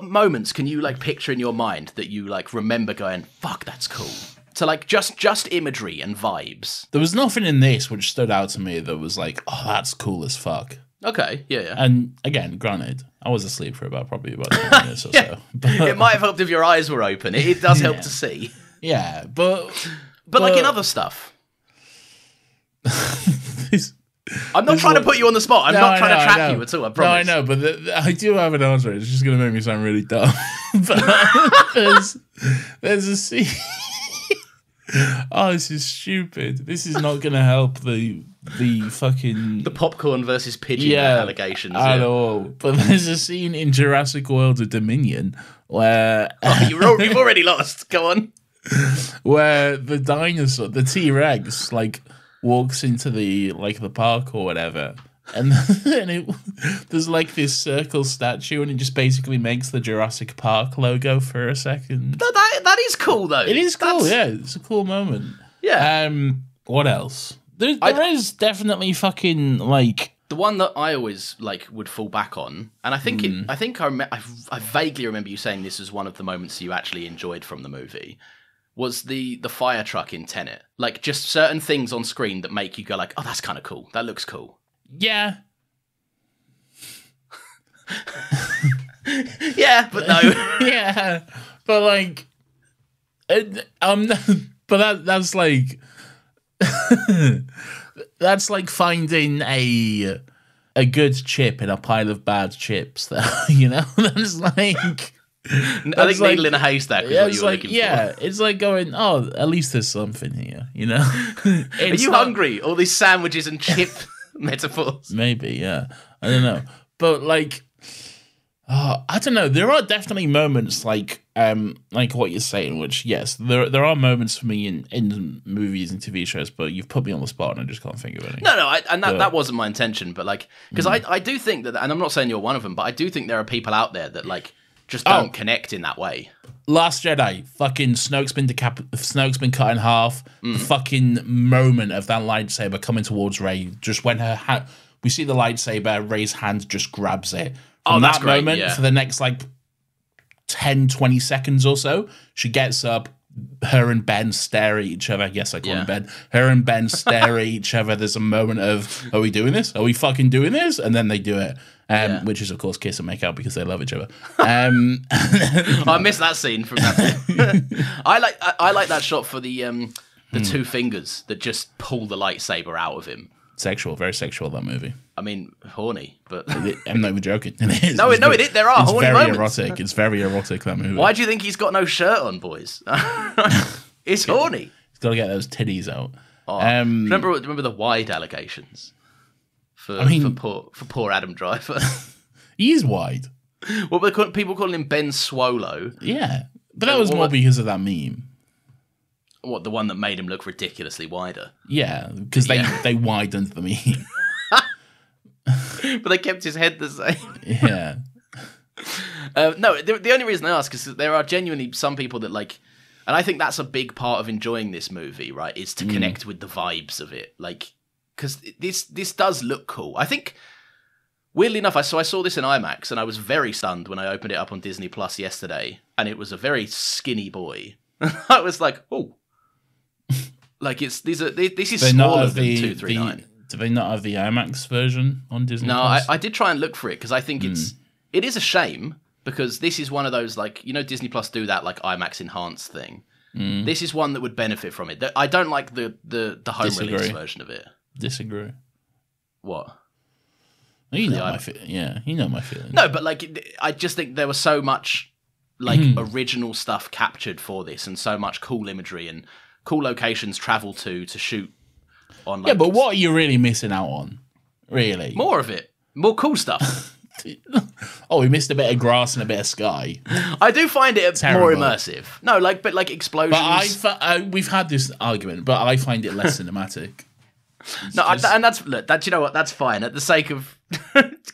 moments can you like picture in your mind that you like remember going, fuck, that's cool? So like just imagery and vibes. There was nothing in this which stood out to me that was like, oh, that's cool as fuck. Okay, yeah. And again, granted, I was asleep for probably about 10 minutes or so. But, it might have helped if your eyes were open. It does help to see. Yeah, but like in other stuff. I'm not trying to put you on the spot. I'm not trying to trap you at all, I promise. No, I know, but I do have an answer. It's just going to make me sound really dumb. But there's a scene. Oh, this is stupid. This is not going to help the fucking... The popcorn versus pigeon allegations. At all. But there's a scene in Jurassic World of Dominion where... Oh, you've already lost. Go on. Where the dinosaur, the T-Rex, like, walks into the park or whatever. And there's like this circle statue, and it just basically makes the Jurassic Park logo for a second. That is cool, though. It is cool, yeah. It's a cool moment. Yeah. What else? There is definitely fucking like the one that I always like would fall back on, and I think I vaguely remember you saying this was one of the moments you actually enjoyed from the movie. Was the fire truck in Tenet. Like, just certain things on screen that make you go like, oh, that's kind of cool. That looks cool. Yeah. Yeah, but no. Yeah. But, like... but that's like... that's like finding a good chip in a pile of bad chips, though, you know? That's like... I think needle in a haystack is what you were looking for. It's like going, oh, at least there's something here, you know? Are you hungry? All these sandwiches and chip metaphors. Maybe, yeah. I don't know. But, like, I don't know. There are definitely moments like what you're saying, which, yes, there are moments for me in movies and TV shows, but you've put me on the spot and I just can't think of any. No, that wasn't my intention, but, like, because I do think that, and I'm not saying you're one of them, but I do think there are people out there that, like, just don't connect in that way. Last Jedi, fucking Snoke's been cut in half. The fucking moment of that lightsaber coming towards Rey, just when we see the lightsaber, Rey's hand just grabs it. From that great, moment, for the next like 10, 20 seconds or so, she gets up, her and Ben stare at each other. Yes, I call him Ben. Her and Ben stare at each other. There's a moment of, are we doing this? Are we fucking doing this? And then they do it. Which is, of course, kiss and make out because they love each other. I missed that scene from that. I like that shot for the two fingers that just pull the lightsaber out of him. Sexual, very sexual, that movie. I mean, horny, but I'm not even joking. It is. No, it is. There are it's horny very moments. erotic. It's very erotic, that movie. Why do you think he's got no shirt on, boys? It's horny. He's got to get those titties out. Oh, remember the wide allegations for poor Adam Driver. He is wide. What were people calling him Ben Swolo? Yeah, but that was more because of that meme. What, the one that made him look ridiculously wider? Yeah, because they widened the meme. But they kept his head the same. Yeah. No, the only reason I ask is that there are genuinely some people that like, and I think that's a big part of enjoying this movie, right? Is to connect with the vibes of it, like, because this does look cool. I think, weirdly enough, I saw this in IMAX, and I was very stunned when I opened it up on Disney Plus yesterday, and it was a very skinny boy. I was like, oh, like this is smaller than 239. Do they not have the IMAX version on Disney? No, Plus? I did try and look for it because I think it is a shame because this is one of those, like, you know, Disney Plus do that like IMAX enhanced thing. This is one that would benefit from it. I don't like the home release version of it. Disagree. What? You know my you know my feelings. No, but like I just think there was so much like original stuff captured for this, and so much cool imagery and cool locations travel to shoot on. Like, yeah, but what are you really missing out on? Really, more of it, more cool stuff. Oh, we missed a bit of grass and a bit of sky. I do find it more immersive. No, but explosions. But we've had this argument, but I find it less cinematic. And that's you know what, that's fine. At the sake of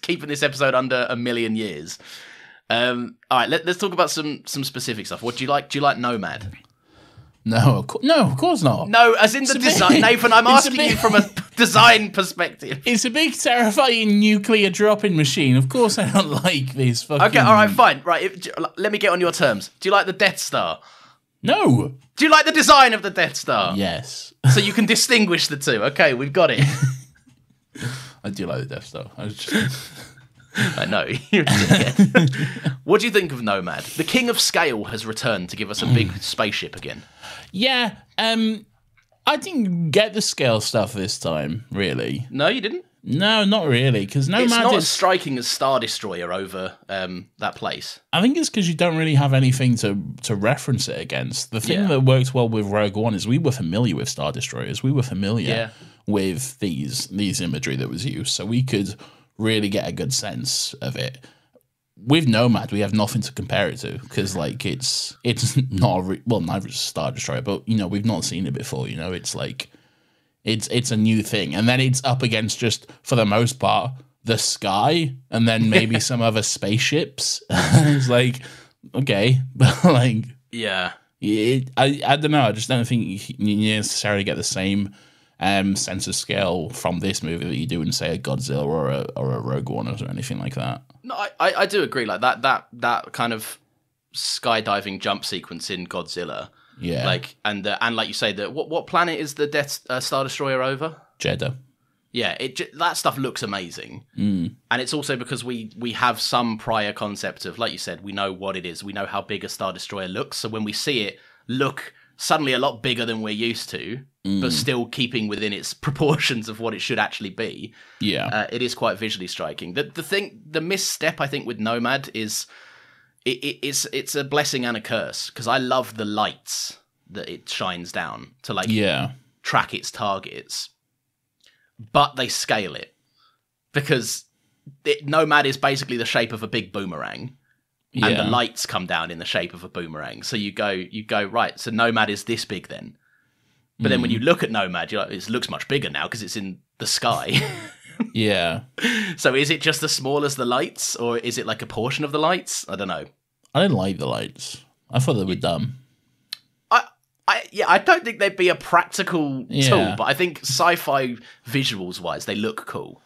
keeping this episode under 1 million years. All right, let's talk about some specific stuff. What do you like? Do you like Nomad? No, of course not. No, as in the design, Nathan. I'm asking you from a design perspective. It's a big, terrifying nuclear dropping machine. Of course, I don't like this. Fucking... Okay, all right, fine. Right, let me get on your terms. Do you like the Death Star? No. Do you like the design of the Death Star? Yes. So you can distinguish the two. Okay, we've got it. I do like the Death Star. I know. What do you think of Nomad? The King of Scale has returned to give us a big spaceship again. Yeah, I didn't get the scale stuff this time, really. No, you didn't? No, not really, because Nomad it's not as striking as Star Destroyer over that place. I think it's because you don't really have anything to reference it against. The thing that worked well with Rogue One is we were familiar with Star Destroyers. We were familiar with these imagery that was used, so we could really get a good sense of it. With Nomad, we have nothing to compare it to because, like, it's not neither is Star Destroyer, but you know we've not seen it before. You know, it's like it's a new thing, and then it's up against just for the most part the sky, and then maybe some other spaceships. It's like okay, but like I don't know. I just don't think you necessarily get the same sense of scale from this movie that you do in, say, a Godzilla or a Rogue One or anything like that. No, I do agree. Like that kind of skydiving jump sequence in Godzilla. Yeah. Like and like you say, what planet is the Star Destroyer over? Jeddah. Yeah, that stuff looks amazing, and it's also because we have some prior concept of, like you said, we know what it is. We know how big a Star Destroyer looks. So when we see it look suddenly a lot bigger than we're used to, but still keeping within its proportions of what it should actually be. Yeah, it is quite visually striking. The misstep I think with Nomad is it's a blessing and a curse because I love the lights that it shines down to track its targets, but they scale it because Nomad is basically the shape of a big boomerang. And the lights come down in the shape of a boomerang. So you go right. So Nomad is this big then. But then when you look at Nomad, you're like, it looks much bigger now because it's in the sky. Yeah. So is it just as small as the lights, or is it like a portion of the lights? I don't know. I didn't like the lights. I thought they were dumb. I don't think they'd be a practical tool, but I think sci-fi visuals wise, they look cool.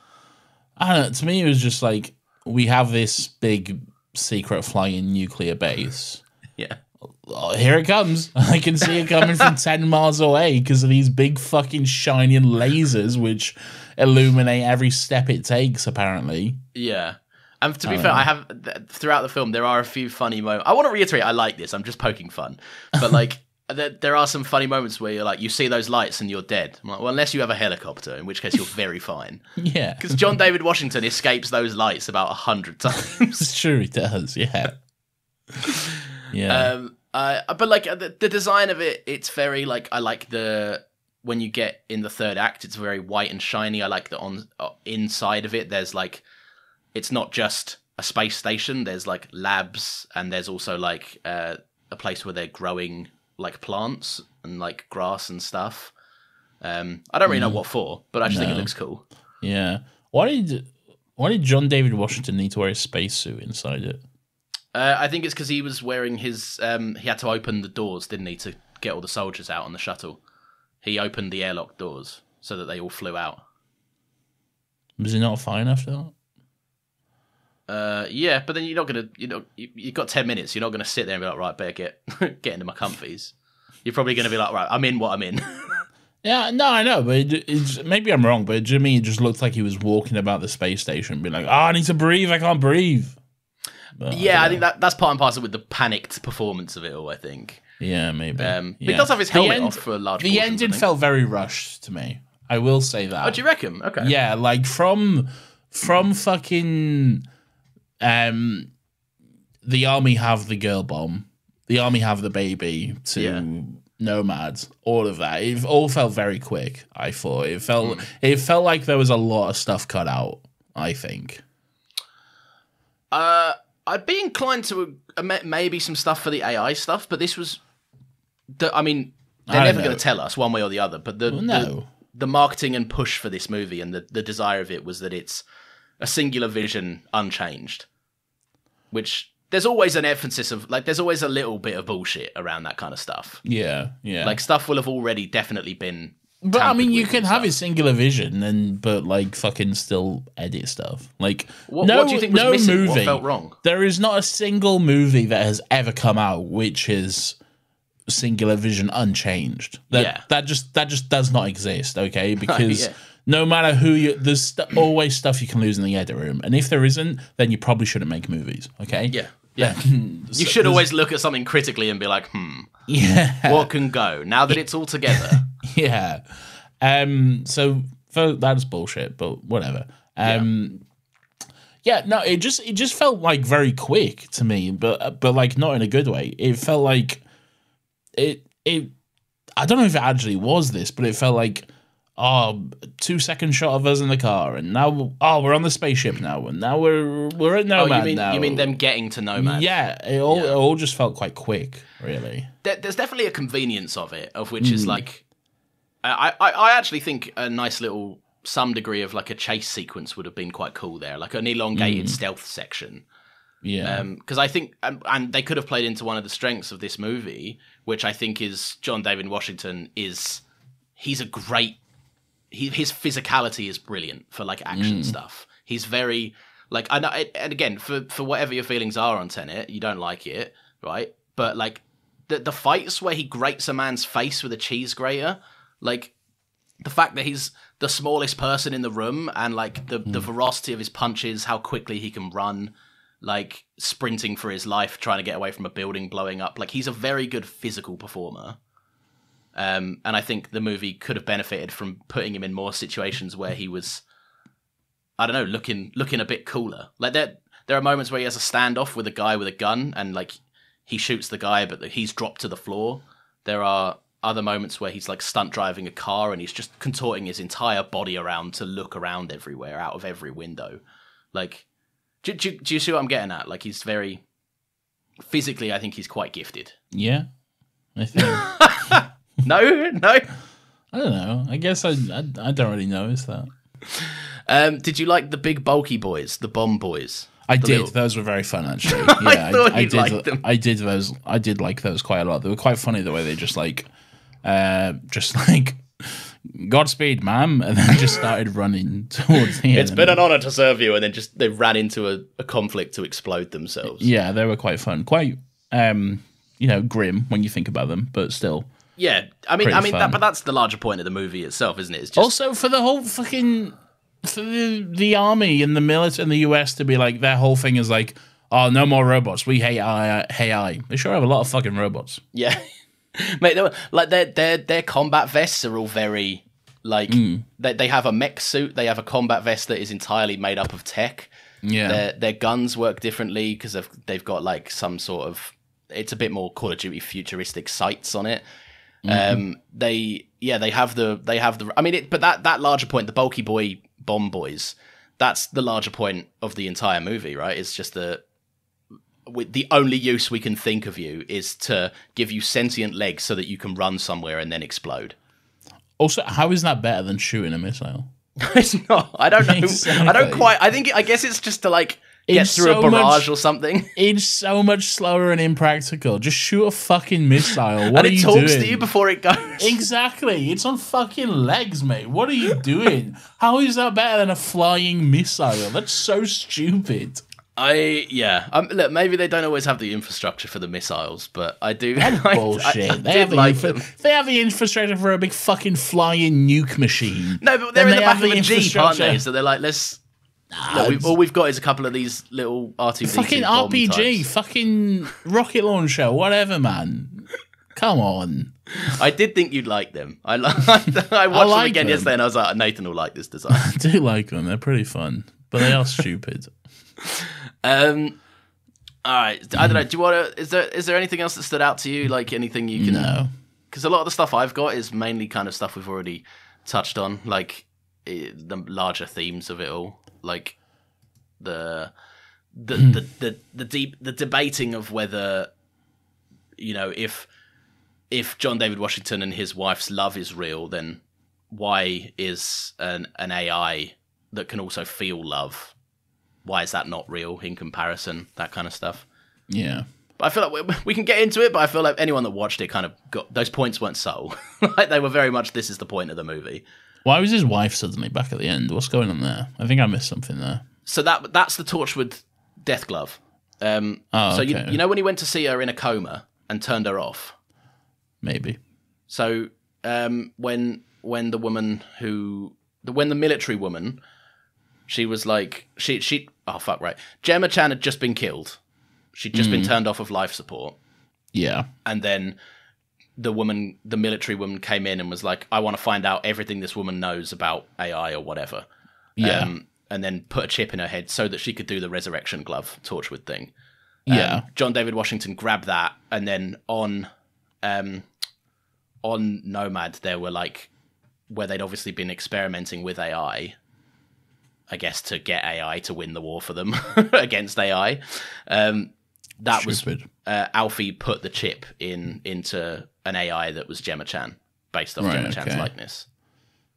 I don't know. To me, it was just like we have this big secret flying nuclear base. Yeah. Oh, here it comes. I can see it coming from 10 miles away because of these big fucking shining lasers which illuminate every step it takes, apparently. Yeah. And to be fair, I have throughout the film, there are a few funny moments. I want to reiterate, I like this. I'm just poking fun. But like, there are some funny moments where you're like, you see those lights and you're dead. I'm like, well, unless you have a helicopter, in which case you're very fine. Yeah. Because John David Washington escapes those lights about 100 times. It's true, he does, yeah. Yeah. But like the design of it, it's very like, I like when you get in the third act, it's very white and shiny. I like the inside of it, there's like, it's not just a space station, there's like labs, and there's also like a place where they're growing like plants and like grass and stuff. I don't really know what for, but I just think it looks cool. Yeah. Why did John David Washington need to wear a spacesuit inside it? I think it's because he was wearing his... he had to open the doors, didn't he, to get all the soldiers out on the shuttle. He opened the airlock doors so that they all flew out. Was he not fine after that? Yeah, but then you're not going to... You've got 10 minutes. You're not going to sit there and be like, right, better get into my comfies. You're probably going to be like, right, I'm in what I'm in. Yeah, no, I know, but maybe I'm wrong, but to me, it just looked like he was walking about the space station being like, I need to breathe, I can't breathe. But yeah, I think that's part and parcel with the panicked performance of it all, I think. Yeah, maybe. He does have his helmet off for a large portion. The ending felt very rushed to me. I will say that. Oh, do you reckon? Okay. Yeah, like from fucking the army have the girl bomb, the army have the baby to Nomads, all of that. It all felt very quick, I thought. It felt like there was a lot of stuff cut out, I think. I'd be inclined to maybe some stuff for the AI stuff, but this was... I mean, they're never going to tell us one way or the other, but the marketing and push for this movie and the desire of it was that it's a singular vision, unchanged. Which, there's always an emphasis of... Like, there's always a little bit of bullshit around that kind of stuff. Yeah, yeah. Like, stuff will have already definitely been... But, I mean, you can have a singular vision, but, like, fucking still edit stuff. Like, what do you think was missing? Movie, what felt wrong? There is not a single movie that has ever come out which is singular vision unchanged. That just does not exist, okay? Because no matter who there's always stuff you can lose in the edit room. And if there isn't, then you probably shouldn't make movies, okay? Yeah. Yeah. You should always look at something critically and be like, yeah, what can go now that it's all together? Yeah. So that's bullshit, but whatever. Yeah, no, it just felt like very quick to me, but like not in a good way. It felt like it I don't know if it actually was this, but it felt like 2-second shot of us in the car, and now we're on the spaceship now, and now we're at Nomad now. You mean them getting to Nomad? Yeah, it all just felt quite quick, really. There's definitely a convenience of it, of which is like, I actually think a nice little, some degree of like a chase sequence would have been quite cool there, like an elongated stealth section. Yeah, because I think, and they could have played into one of the strengths of this movie, which I think is John David Washington he's a great. His physicality is brilliant for like action stuff. He's very like, I know, and again, for whatever your feelings are on Tenet, you don't like it, right? But like the fights where he grates a man's face with a cheese grater, like the fact that he's the smallest person in the room and like the ferocity of his punches, how quickly he can run, like sprinting for his life, trying to get away from a building blowing up. Like he's a very good physical performer. And I think the movie could have benefited from putting him in more situations where he was, I don't know, looking a bit cooler. Like there are moments where he has a standoff with a guy with a gun, and like he shoots the guy, but he's dropped to the floor. There are other moments where he's like stunt driving a car, and he's just contorting his entire body around to look around everywhere, out of every window. Like, do you see what I'm getting at? Like he's very physically, I think he's quite gifted. Yeah, I think. No. I don't know. I guess I don't really notice that. Did you like the big bulky boys, the bomb boys? I did. Those were very fun, actually. Yeah, I did. Like them. I did those. I did like those quite a lot. They were quite funny the way they just like Godspeed, ma'am, and then just started running towards the end. It's been an honor to serve you, and then just they ran into a conflict to explode themselves. Yeah, they were quite fun. Quite grim when you think about them, but still. Yeah, I mean, but that's the larger point of the movie itself, isn't it? It's just... Also, for the whole fucking the army and the military and the US to be like, their whole thing is like, oh, no more robots. We hate AI. They sure have a lot of fucking robots. Yeah, Mate, like their combat vests are all very like they have a mech suit. They have a combat vest that is entirely made up of tech. Yeah, their guns work differently because they've got like some sort of. It's a bit more Call of Duty futuristic sights on it. They have the. I mean, but that larger point, the bulky boy bomb boys, that's the larger point of the entire movie, right? It's just the only use we can think of you is to give you sentient legs so that you can run somewhere and then explode. Also, how is that better than shooting a missile? It's not. I don't know. Exactly. I don't quite. I guess it's just to like get through a barrage or something. It's so much slower and impractical. Just shoot a fucking missile. What and are you it doing? talks to you before it goes. Exactly. It's on fucking legs, mate. What are you doing? How is that better than a flying missile? That's so stupid. Look, maybe they don't always have the infrastructure for the missiles, but I do. Bullshit. They have the infrastructure for a big fucking flying nuke machine. No, but they're in the back of a Jeep, aren't they? So they're like, let's. All we've got is a couple of these little R2D2 fucking RPG, types. Fucking rocket launcher, whatever, man. Come on. I did think you'd like them. I watched them again yesterday, and I was like, Nathan will like this design. I do like them. They're pretty fun, but they are stupid. All right. I don't know. Do you want to? Is there anything else that stood out to you? Like anything you can? No. Because a lot of the stuff I've got is mainly kind of stuff we've already touched on, like the larger themes of it all, like the debating of whether, you know, if John David Washington and his wife's love is real, then why is an AI that can also feel love? Why is that not real in comparison? That kind of stuff. Yeah. But I feel like we can get into it, but I feel like anyone that watched it kind of got... Those points weren't subtle. Like they were very much, this is the point of the movie. Why was his wife suddenly back at the end? What's going on there? I think I missed something there. So that's the Torchwood death glove. So okay. you know when he went to see her in a coma and turned her off? Maybe. So when the military woman... She was like, oh, fuck, right. Gemma Chan had just been killed. She'd just been turned off of life support. Yeah. And then the military woman came in and was like, I want to find out everything this woman knows about AI or whatever. Yeah. And then put a chip in her head so that she could do the resurrection glove Torchwood thing. Yeah. John David Washington grabbed that. And then on Nomad, there were like, where they'd obviously been experimenting with AI, I guess, to get AI to win the war for them against AI. That Stupid. Was Alfie put the chip into an AI that was Gemma Chan, based off Gemma Chan's likeness.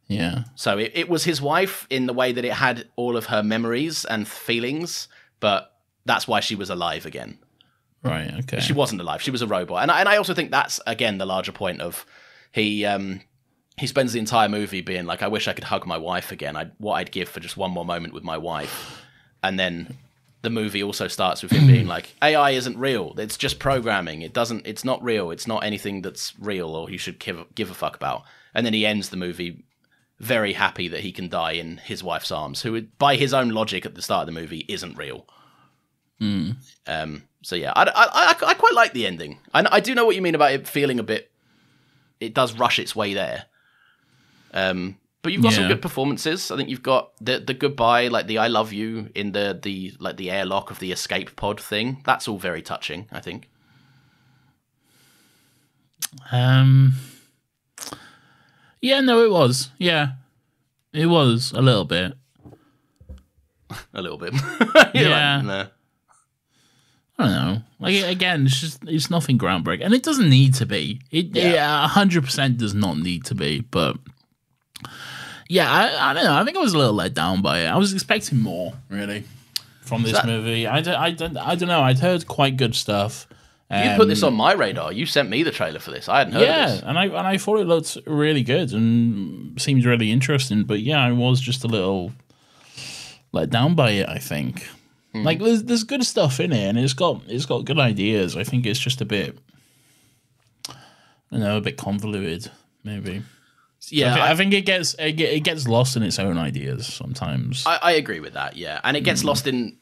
Yeah. So it was his wife in the way that it had all of her memories and feelings, but that's why she was alive again. Right, okay. She wasn't alive. She was a robot. And I also think that's, again, the larger point of he spends the entire movie being like, I wish I could hug my wife again. What I'd give for just one more moment with my wife. And then the movie also starts with him being like, AI isn't real. It's just programming. It's not real. It's not anything that's real or you should give a fuck about. And then he ends the movie very happy that he can die in his wife's arms, who, by his own logic at the start of the movie, isn't real. So yeah, I quite like the ending. I do know what you mean about it feeling a bit, it does rush its way there. But you've got some good performances. I think you've got the goodbye, like the I love you in the like the airlock of the escape pod thing. That's all very touching, I think. Yeah, no, it was. Yeah. It was a little bit. A little bit. Yeah. Like, no. I don't know. Like, again, it's nothing groundbreaking. And it doesn't need to be. It 100% does not need to be, but yeah, I don't know. I think I was a little let down by it. I was expecting more, really, from this movie. I don't know. I'd heard quite good stuff. You put this on my radar. You sent me the trailer for this. I hadn't heard of this. Yeah, and I thought it looked really good and seemed really interesting. But yeah, I was just a little let down by it, I think. Like there's good stuff in it, and it's got good ideas. I think it's just a bit, a bit convoluted, maybe. Yeah, I think it gets lost in its own ideas sometimes. I agree with that. Yeah, and it gets lost in.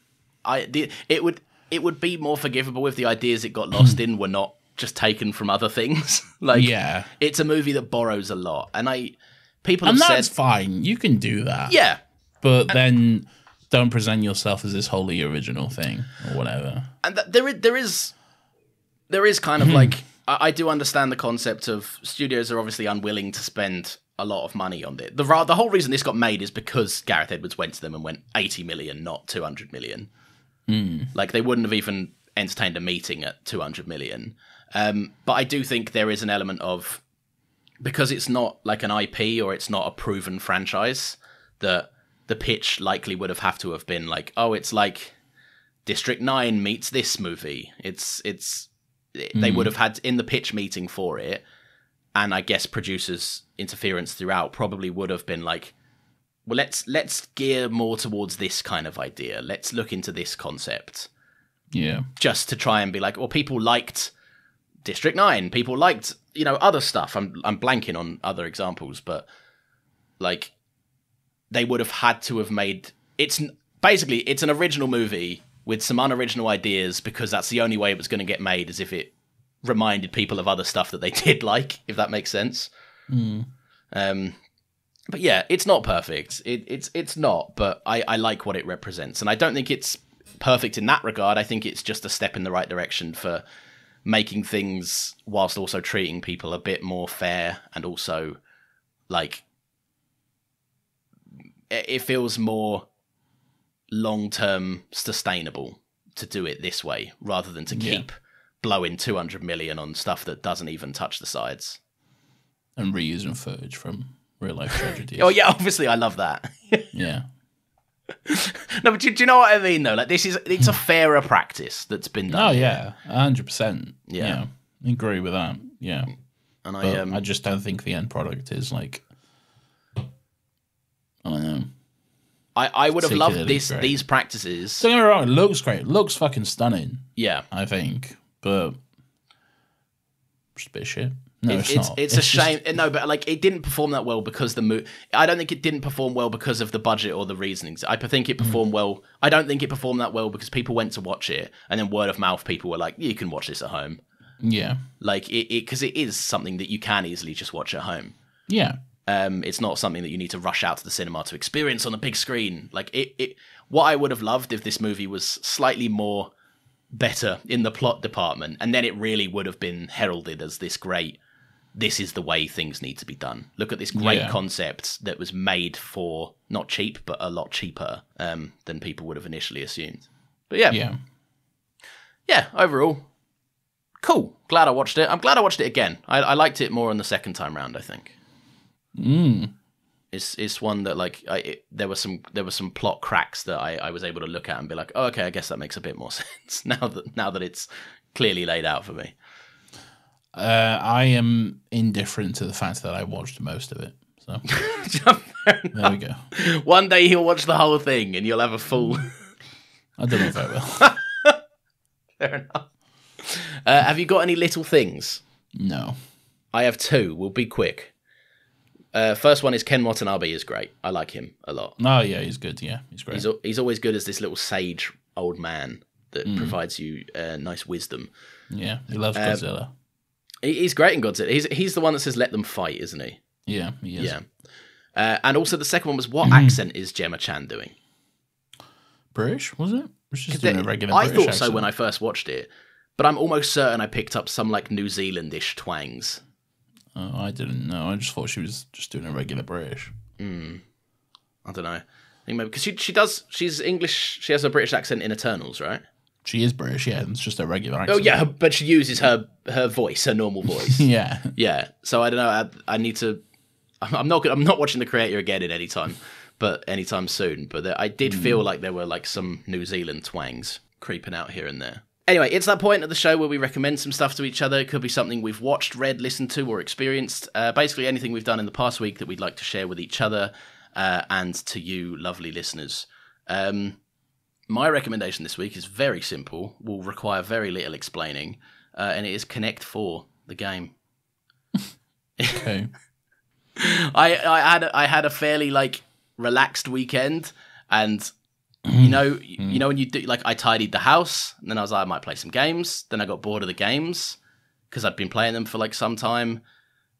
It would be more forgivable if the ideas it got lost in were not just taken from other things. Like, Yeah. it's a movie that borrows a lot, and people And have that's said, fine. You can do that. yeah, But then don't present yourself as this wholly original thing or whatever. and there is kind of like, I do understand the concept of studios are obviously unwilling to spend a lot of money on it. The whole reason this got made is because Gareth Edwards went to them and went 80 million, not 200 million. Like, they wouldn't have even entertained a meeting at 200 million. But I do think there is an element of, because it's not like an IP or it's not a proven franchise, that the pitch likely would have to have been like, oh, it's like District 9 meets this movie. They would have had in the pitch meeting for it, and I guess producers' interference throughout probably would have been like, well, let's gear more towards this kind of idea. Let's look into this concept. Yeah. Just to try and be like, well, people liked District 9. People liked, other stuff. I'm blanking on other examples, but like, they would have had to have made... It's an original movie with some unoriginal ideas, because that's the only way it was going to get made, is if it reminded people of other stuff that they did like, if that makes sense. But yeah, it's not perfect. It's not, but I like what it represents. And I don't think it's perfect in that regard. I think it's just a step in the right direction for making things whilst also treating people a bit more fair, and also, like, it feels more long-term sustainable to do it this way, rather than to keep blowing 200 million on stuff that doesn't even touch the sides. And reusing footage from real-life tragedies. Oh, yeah, obviously I love that. Yeah. No, but do you know what I mean, though? Like, it's a fairer practice that's been done. Oh, yeah. 100%. Yeah. I agree with that. Yeah. And I just don't think the end product is, like... I don't know. I would have loved great. these practices. Don't get me wrong, it looks great. It looks fucking stunning. Yeah. I think. But... just a bit of shit. No, it's not. It's a shame. No, but like, it didn't perform that well because the movie. I don't think it didn't perform well because of the budget or the reasonings. I think it performed well. I don't think it performed that well because people went to watch it, and then word of mouth, people were like, "You can watch this at home." Yeah. Like because it is something that you can easily just watch at home. Yeah. It's not something that you need to rush out to the cinema to experience on a big screen. Like it. What I would have loved if this movie was slightly more better in the plot department, and then it really would have been heralded as this great. This is the way things need to be done. Look at this great concept that was made for not cheap, but a lot cheaper than people would have initially assumed. But yeah. Overall, cool. Glad I watched it. I'm glad I watched it again. I liked it more on the second time round, I think. It's one that, like, there were some plot cracks that I was able to look at and be like, oh, okay, I guess that makes a bit more sense now that it's clearly laid out for me. I am indifferent to the fact that I watched most of it. So there we go. One day he'll watch the whole thing and you'll have a full... I don't know if I will. Fair enough. Have you got any little things? No. I have two. We'll be quick. First one is Ken Watanabe is great. I like him a lot. Oh, yeah, he's good. Yeah, he's great. He's always good as this little sage old man that provides you nice wisdom. Yeah, he loves Godzilla. He's great in Godzilla. He's the one that says let them fight, isn't he? Yeah, he is. Yeah. And also the second one was, what accent is Gemma Chan doing? British, was it? Was just doing a regular I British thought accent. so when I first watched it, but I'm almost certain I picked up some like New Zealandish twangs. Oh, I didn't know. I just thought she was just doing a regular British. I don't know. I think maybe because she's English. She has a British accent in Eternals, right? She is British, yeah. It's just a regular accent. Oh yeah, but she uses her voice, her normal voice. Yeah. Yeah. So I don't know. I need to. I'm not watching The Creator again at any time, but anytime soon. But I did feel like there were like some New Zealand twangs creeping out here and there. Anyway, it's that point of the show where we recommend some stuff to each other. It could be something we've watched, read, listened to, or experienced. Basically anything we've done in the past week that we'd like to share with each other and to you, lovely listeners. My recommendation this week is very simple, will require very little explaining, and it is Connect 4, the game. Okay. I had a fairly like relaxed weekend, and you know when you do, like, I tidied the house, and then I was like, I might play some games. Then I got bored of the games, because I'd been playing them for like some time.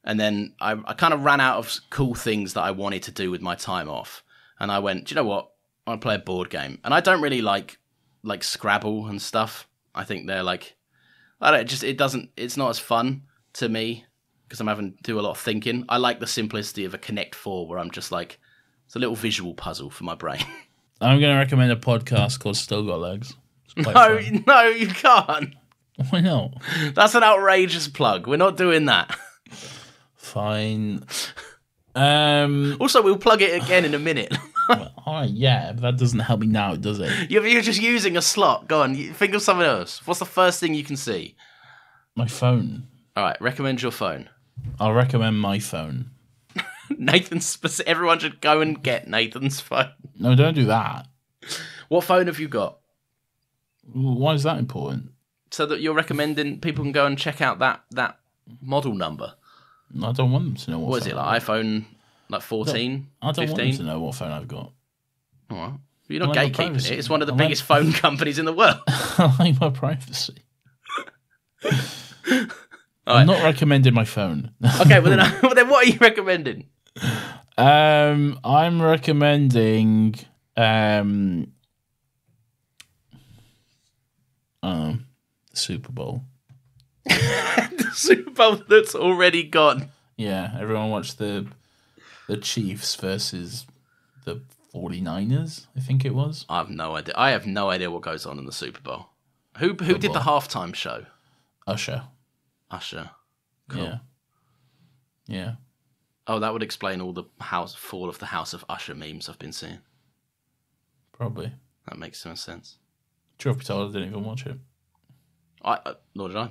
And then I kind of ran out of cool things that I wanted to do with my time off. And I went, do you know what? I want to play a board game. And I don't really like Scrabble and stuff. I think they're like, it's not as fun to me because I'm having to do a lot of thinking. I like the simplicity of a Connect 4 where I'm just like, it's a little visual puzzle for my brain. I'm going to recommend a podcast called Still Got Legs. No, you can't. Why not? That's an outrageous plug. We're not doing that. Fine. Also, we'll plug it again in a minute. Well, all right, yeah, but that doesn't help me now, does it? You're just using a slot. Go on, think of something else. What's the first thing you can see? My phone. All right, recommend your phone. I'll recommend my phone. Everyone should go and get Nathan's phone. No, don't do that. What phone have you got? Why is that important? So that you're recommending people can go and check out that model number. I don't want them to know what is it, like iPhone like 14, I don't 15? want them to know what phone I've got. All right. You're not gatekeeping it. It's one of the biggest phone companies in the world. I like my privacy. I'm not recommending my phone. Okay, well then what are you recommending? I'm recommending the Super Bowl. The Super Bowl that's already gone. Yeah, everyone watched the Chiefs versus the 49ers, I think it was. I have no idea. I have no idea what goes on in the Super Bowl. Who did the halftime show? Usher. Cool. Yeah. Oh, that would explain all the fall of the House of Usher memes I've been seeing. Probably. That makes some sense. Truth be told, I didn't even watch it. Nor did I.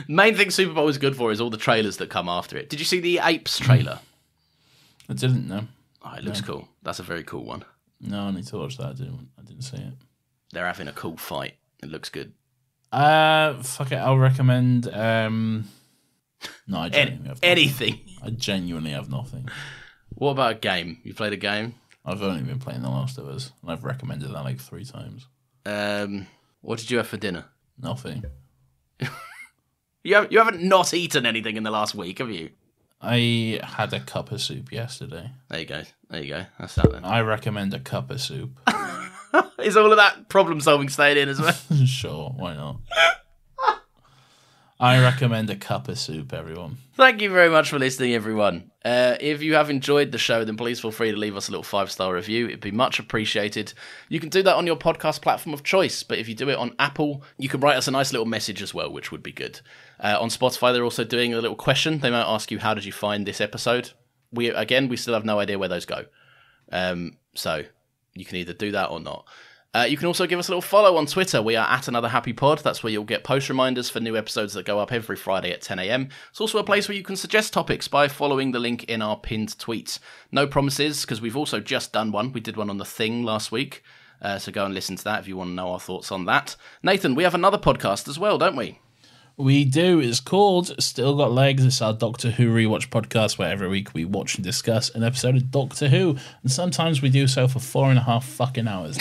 Main thing Super Bowl is good for is all the trailers that come after it. Did you see the Apes trailer? I didn't know. Oh, it looks cool. That's a very cool one. No, I need to watch that. I didn't see it. They're having a cool fight. It looks good. Fuck it. I'll recommend. No, I genuinely have anything. I genuinely have nothing. What about a game? You played a game? I've only been playing The Last of Us, and I've recommended that like 3 times. What did you have for dinner? Nothing. You haven't not eaten anything in the last week, have you? I had a cup of soup yesterday. There you go. That's that then. I recommend a cup of soup. Is all of that problem solving staying in as well? Sure, why not? I recommend a cup of soup, everyone. Thank you very much for listening, everyone. If you have enjoyed the show, then please feel free to leave us a little 5-star review. It'd be much appreciated. You can do that on your podcast platform of choice, but if you do it on Apple, you can write us a nice little message as well, which would be good. On Spotify, they're also doing a little question. They might ask you, how did you find this episode? We still have no idea where those go. So you can either do that or not. You can also give us a little follow on Twitter. We are at Another Happy Pod. That's where you'll get post reminders for new episodes that go up every Friday at 10 a.m. It's also a place where you can suggest topics by following the link in our pinned tweets. No promises, because we've also just done one. We did one on The Thing last week. So go and listen to that if you want to know our thoughts on that. Nathan, we have another podcast as well, don't we? We do. It's called Still Got Legs. It's our Doctor Who rewatch podcast where every week we watch and discuss an episode of Doctor Who. And sometimes we do so for 4.5 fucking hours.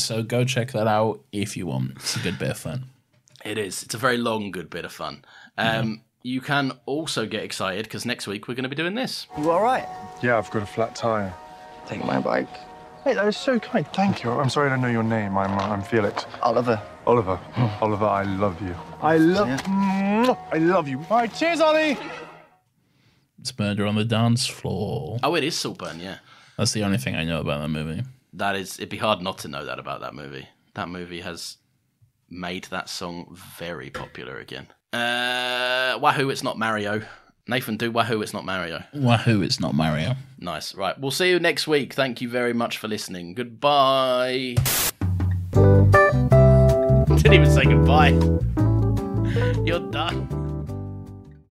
So go check that out if you want. It's a good bit of fun. It is. It's a very long, good bit of fun. You can also get excited because next week we're going to be doing this. You all right? Yeah, I've got a flat tire. Take my bike. Hey, that is so kind. Thank you. I'm sorry I don't know your name. I'm Felix. Oliver. Oliver. Oliver, I love you. I love you. All right, cheers, Ollie. It's Murder on the Dance Floor. Oh, it is Saltburn, yeah. That's the only thing I know about that movie. It'd be hard not to know that about that movie. That movie has made that song very popular again. Wahoo, it's not Mario. Nathan, do Wahoo, it's not Mario. Wahoo, it's not Mario. Nice. Right, we'll see you next week. Thank you very much for listening. Goodbye. Didn't even say goodbye. You're done.